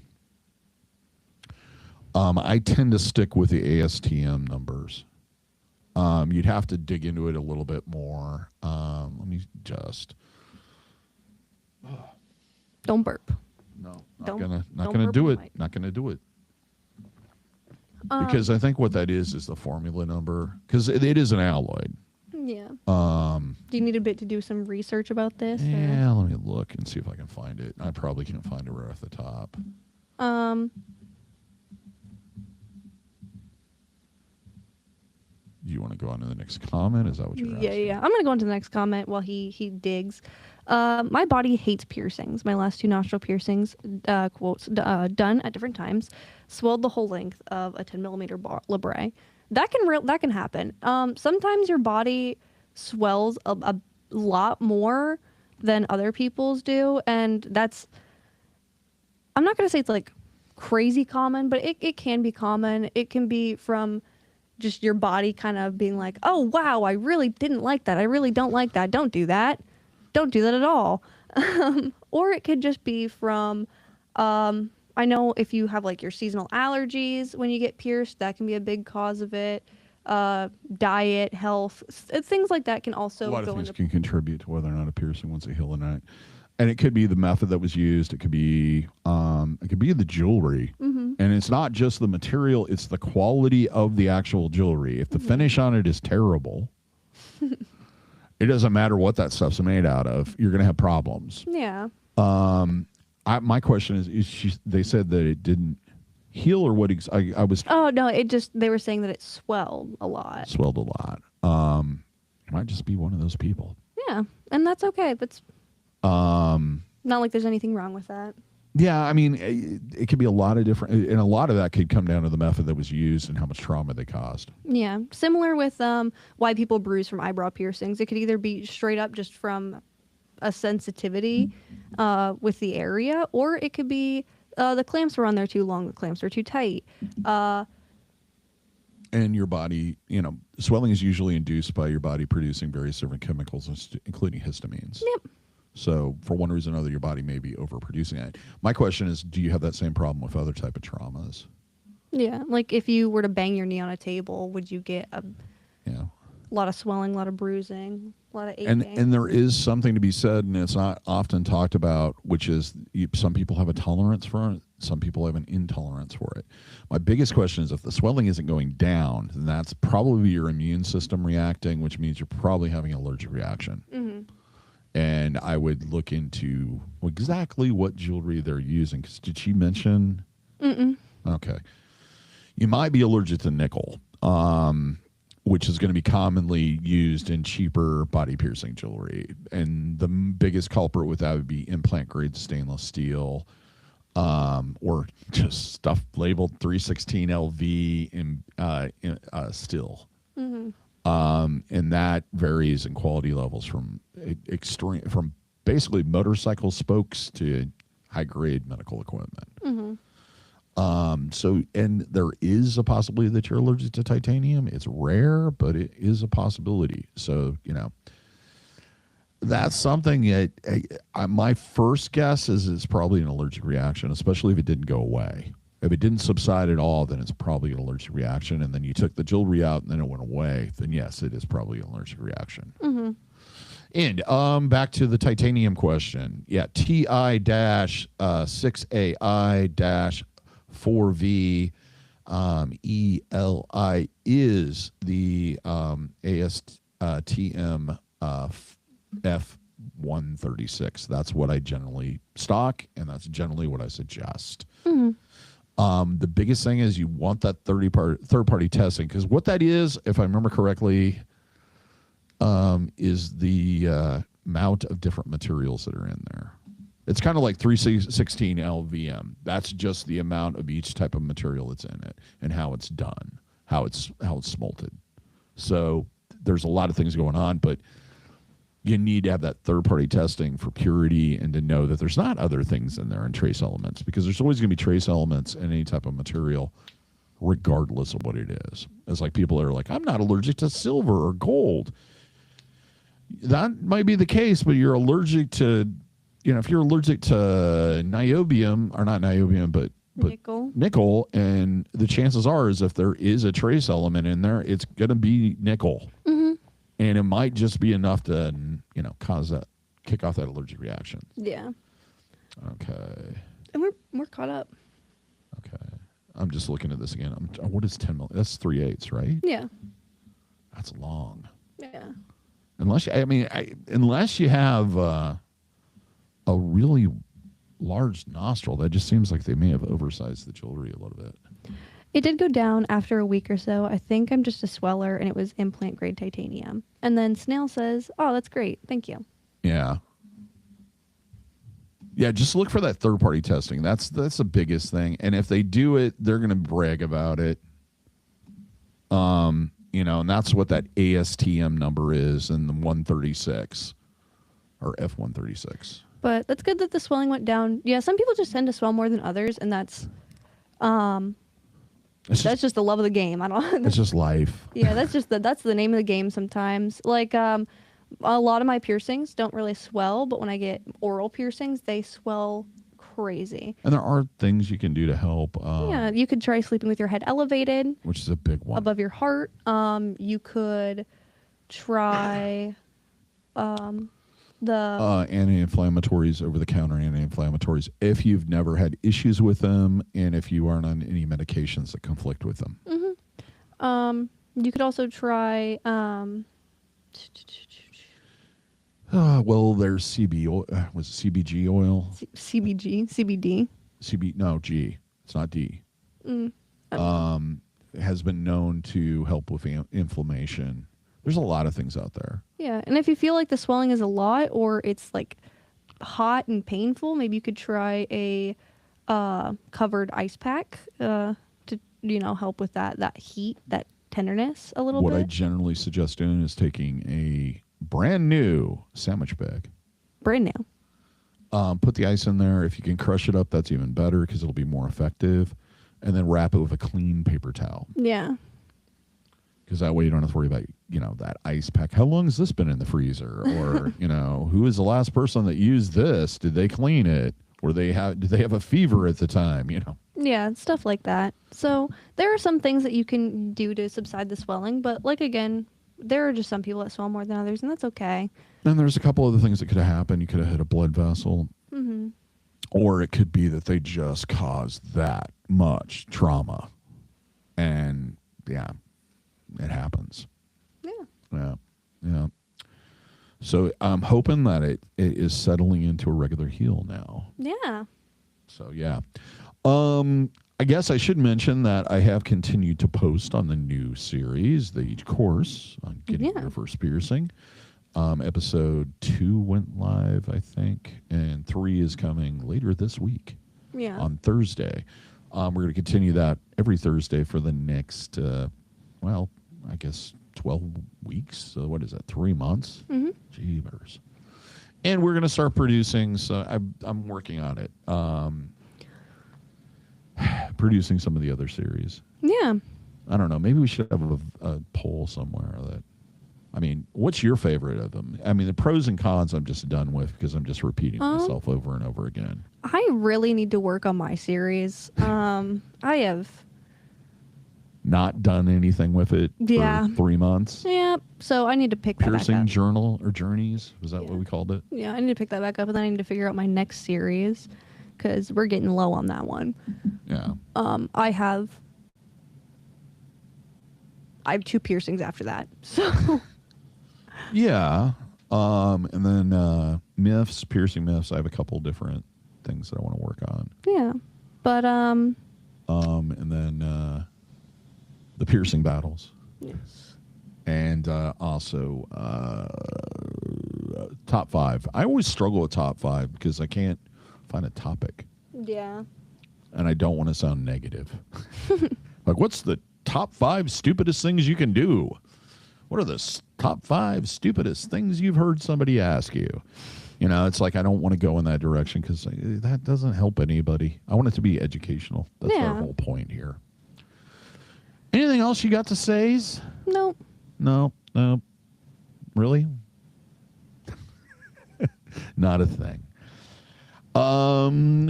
I tend to stick with the ASTM numbers. You'd have to dig into it a little bit more. Let me just. Don't burp. No, Don't gonna burp do on it. the mic. Not gonna do it. Because I think what that is the formula number. Because it is an alloy. Yeah. Do you need a bit to do some research about this? Yeah, let me look and see if I can find it. I probably can't find it right off the top. Do you want to go on to the next comment? Is that what you're asking? Yeah. I'm going to go on to the next comment while he digs. My body hates piercings. My last 2 nostril piercings, quotes, done at different times, swelled the whole length of a 10mm labret. That can happen. Sometimes your body swells a lot more than other people's do, and that's, I'm not going to say it's like crazy common, but it can be common. It can be from just your body kind of being like, "Oh, wow, I really didn't like that. I really don't like that. Don't do that. Don't do that at all." Or it could just be from, I know if you have like your seasonal allergies when you get pierced, that can be a big cause of it. Diet, health, things like that can also a lot go of things into can contribute to whether or not a piercing wants to heal or not. And it could be the method that was used. It could be the jewelry. Mm-hmm. And it's not just the material, it's the quality of the actual jewelry. If the finish on it is terrible, it doesn't matter what that stuff's made out of, you're going to have problems. Yeah. My question is they said that it didn't heal, or what? I was. Oh, no, they were saying that it swelled a lot. Swelled a lot. It might just be one of those people. Yeah. And that's okay. But not like there's anything wrong with that. Yeah, I mean, it could be a lot of different, and a lot of that could come down to the method that was used and how much trauma they caused. Yeah, similar with why people bruise from eyebrow piercings. It could either be straight up just from a sensitivity with the area, or it could be the clamps were on there too long, the clamps are too tight. And your body, swelling is usually induced by your body producing various different chemicals, including histamines. Yep. So for one reason or another, your body may be overproducing it. My question is, do you have that same problem with other type of traumas? Yeah, like if you were to bang your knee on a table, would you get a lot of swelling, a lot of bruising, a lot of aching? And there is something to be said, and it's not often talked about, which is some people have a tolerance for Some people have an intolerance for it. My biggest question is if the swelling isn't going down, then that's probably your immune system reacting, which means you're probably having an allergic reaction. Mm-hmm. And I would look into exactly what jewelry they're using. 'Cause did she mention? Mm-mm. Okay. You might be allergic to nickel, which is going to be commonly used in cheaper body piercing jewelry. And the biggest culprit with that would be implant grade stainless steel, or just stuff labeled 316 LV in steel. Mm-hmm. And that varies in quality levels from from basically motorcycle spokes to high grade medical equipment. Mm-hmm. And there is a possibility that you're allergic to titanium. It's rare, but it is a possibility. So, that's something that my first guess is it's probably an allergic reaction, especially if it didn't go away. If it didn't subside at all, then it's probably an allergic reaction. And then you took the jewelry out and then it went away, then yes, it is probably an allergic reaction. Mm-hmm. And back to the titanium question. Yeah, TI-6AI-4V ELI is the ASTM F136. That's what I generally stock, and that's generally what I suggest. Mm-hmm. The biggest thing is you want that third-party testing, because what that is, if I remember correctly, is the amount of different materials that are in there. It's kind of like 316 LVM. That's just the amount of each type of material that's in it and how it's done, how it's smolted. So there's a lot of things going on, but you need to have that third-party testing for purity and to know that there's not other things in there and trace elements, because there's always going to be trace elements in any type of material regardless of what it is. It's like people are like, I'm not allergic to silver or gold. That might be the case, but you're allergic to, if you're allergic to niobium, or not niobium, but nickel, and the chances are is if there is a trace element in there, it's going to be nickel. Mm-hmm. And it might just be enough to, kick off that allergic reaction. Yeah. Okay. And we're caught up. Okay. I'm just looking at this again. What is 10 million? That's 3/8, right? Yeah. That's long. Yeah. Unless you have a really large nostril, that just seems like they may have oversized the jewelry a little bit. It did go down after a week or so. I think I'm just a sweller, and it was implant grade titanium. And then Snail says, "Oh, that's great. Thank you." Yeah. Yeah, just look for that third-party testing. That's the biggest thing. And if they do it, they're going to brag about it. And that's what that ASTM number is in the 136 or F136. But that's good that the swelling went down. Yeah, some people just tend to swell more than others, and that's just the love of the game. It's just life. Yeah, that's the name of the game sometimes. Like a lot of my piercings don't really swell, but when I get oral piercings, they swell crazy. And there are things you can do to help. Yeah, you could try sleeping with your head elevated, which is a big one, above your heart. You could try the anti-inflammatories, over-the-counter anti-inflammatories, if you've never had issues with them and if you aren't on any medications that conflict with them. Mm-hmm. You could also try there's CB oil. Was it CBG oil? CBD. G. It's not D. Has been known to help with inflammation. There's a lot of things out there. Yeah, and if you feel like the swelling is a lot or it's like hot and painful, maybe you could try a covered ice pack to help with that heat, that tenderness a little bit. What I generally suggest doing is taking a brand new sandwich bag. Brand new. Put the ice in there. If you can crush it up, that's even better because it'll be more effective. And then wrap it with a clean paper towel. Yeah. Because that way you don't have to worry about, that ice pack. How long has this been in the freezer? Or, who is the last person that used this? Did they clean it? Or did they have a fever at the time? Yeah, stuff like that. So there are some things that you can do to subside the swelling. But again, there are just some people that swell more than others, and that's okay. And there's a couple other things that could have happened. You could have hit a blood vessel. Mm-hmm. Or it could be that they just caused that much trauma. And yeah, it happens. Yeah. Yeah. So I'm hoping that it is settling into a regular heel now. Yeah. So yeah. I guess I should mention that I have continued to post on the new series, the course on getting your first piercing. Episode 2 went live, I think, and 3 is coming later this week. Yeah. On Thursday. We're going to continue that every Thursday for the next, I guess 12 weeks. So what is that, 3 months? Mm-hmm. Jeebers. And we're going to start producing, so I'm working on it. Producing some of the other series. Yeah. I don't know. Maybe we should have a poll somewhere that, I mean, what's your favorite of them? I mean, the pros and cons I'm just done with because I'm just repeating myself over and over again. I really need to work on my series. I have not done anything with it for 3 months. Yeah, so I need to pick that back Piercing up. Journal or Journeys, was that what we called it? Yeah, I need to pick that back up, and then I need to figure out my next series because we're getting low on that one. Yeah. I have 2 piercings after that, so. Yeah. And then myths, piercing myths. I have a couple different things that I want to work on. Yeah, but and then the piercing battles. Yes. And also top 5. I always struggle with top 5 because I can't find a topic. Yeah. And I don't want to sound negative. Like, what's the top 5 stupidest things you can do? What are the top 5 stupidest things you've heard somebody ask you? You know, it's like I don't want to go in that direction because that doesn't help anybody. I want it to be educational. That's our whole point here. Anything else you got to say? Nope. No. Really? Not a thing.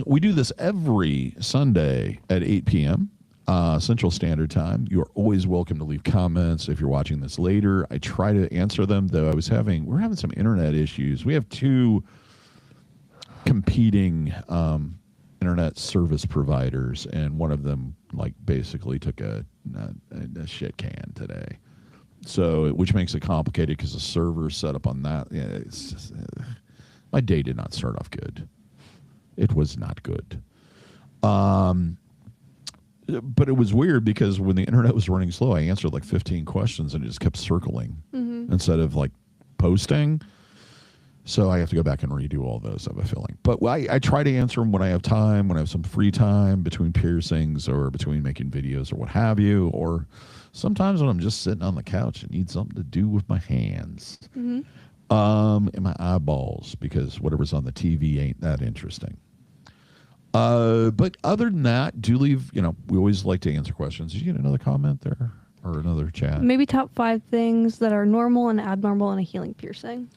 We do this every Sunday at 8 p.m. Central Standard Time. You're always welcome to leave comments if you're watching this later. I try to answer them, though we're having some internet issues. We have 2 competing internet service providers, and one of them basically took a shit can today. So, which makes it complicated because the server's set up on that. Yeah, it's just, my day did not start off good. It was not good. But it was weird because when the internet was running slow, I answered 15 questions and it just kept circling instead of posting. So I have to go back and redo all those, I have a feeling. But I try to answer them when I have time, when I have some free time between piercings or between making videos or what have you. Or sometimes when I'm just sitting on the couch and need something to do with my hands and my eyeballs because whatever's on the TV ain't that interesting. But other than that, do leave, we always like to answer questions. Did you get another comment there or another chat? Maybe top 5 things that are normal and abnormal in a healing piercing.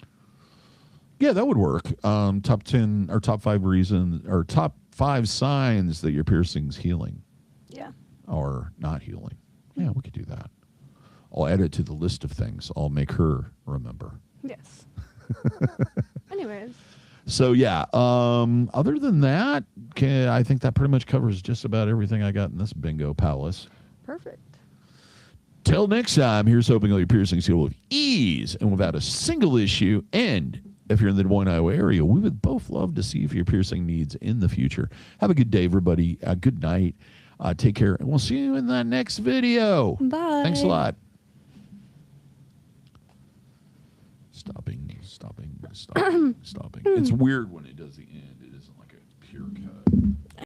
Yeah, that would work. Top 10 or top 5 reasons or top 5 signs that your piercing's healing. Yeah. Or not healing. Yeah, we could do that. I'll add it to the list of things. I'll make her remember. Yes. Anyways. So, yeah, other than that, I think that pretty much covers just about everything I got in this bingo palace. Perfect. Till next time, here's hoping all your piercings heal with ease and without a single issue. And if you're in the Des Moines, Iowa area, we would both love to see if your piercing needs in the future. Have a good day, everybody. Good night. Take care, and we'll see you in the next video. Bye. Thanks a lot. Stopping. It's weird when it does the end. It isn't like a pure cut.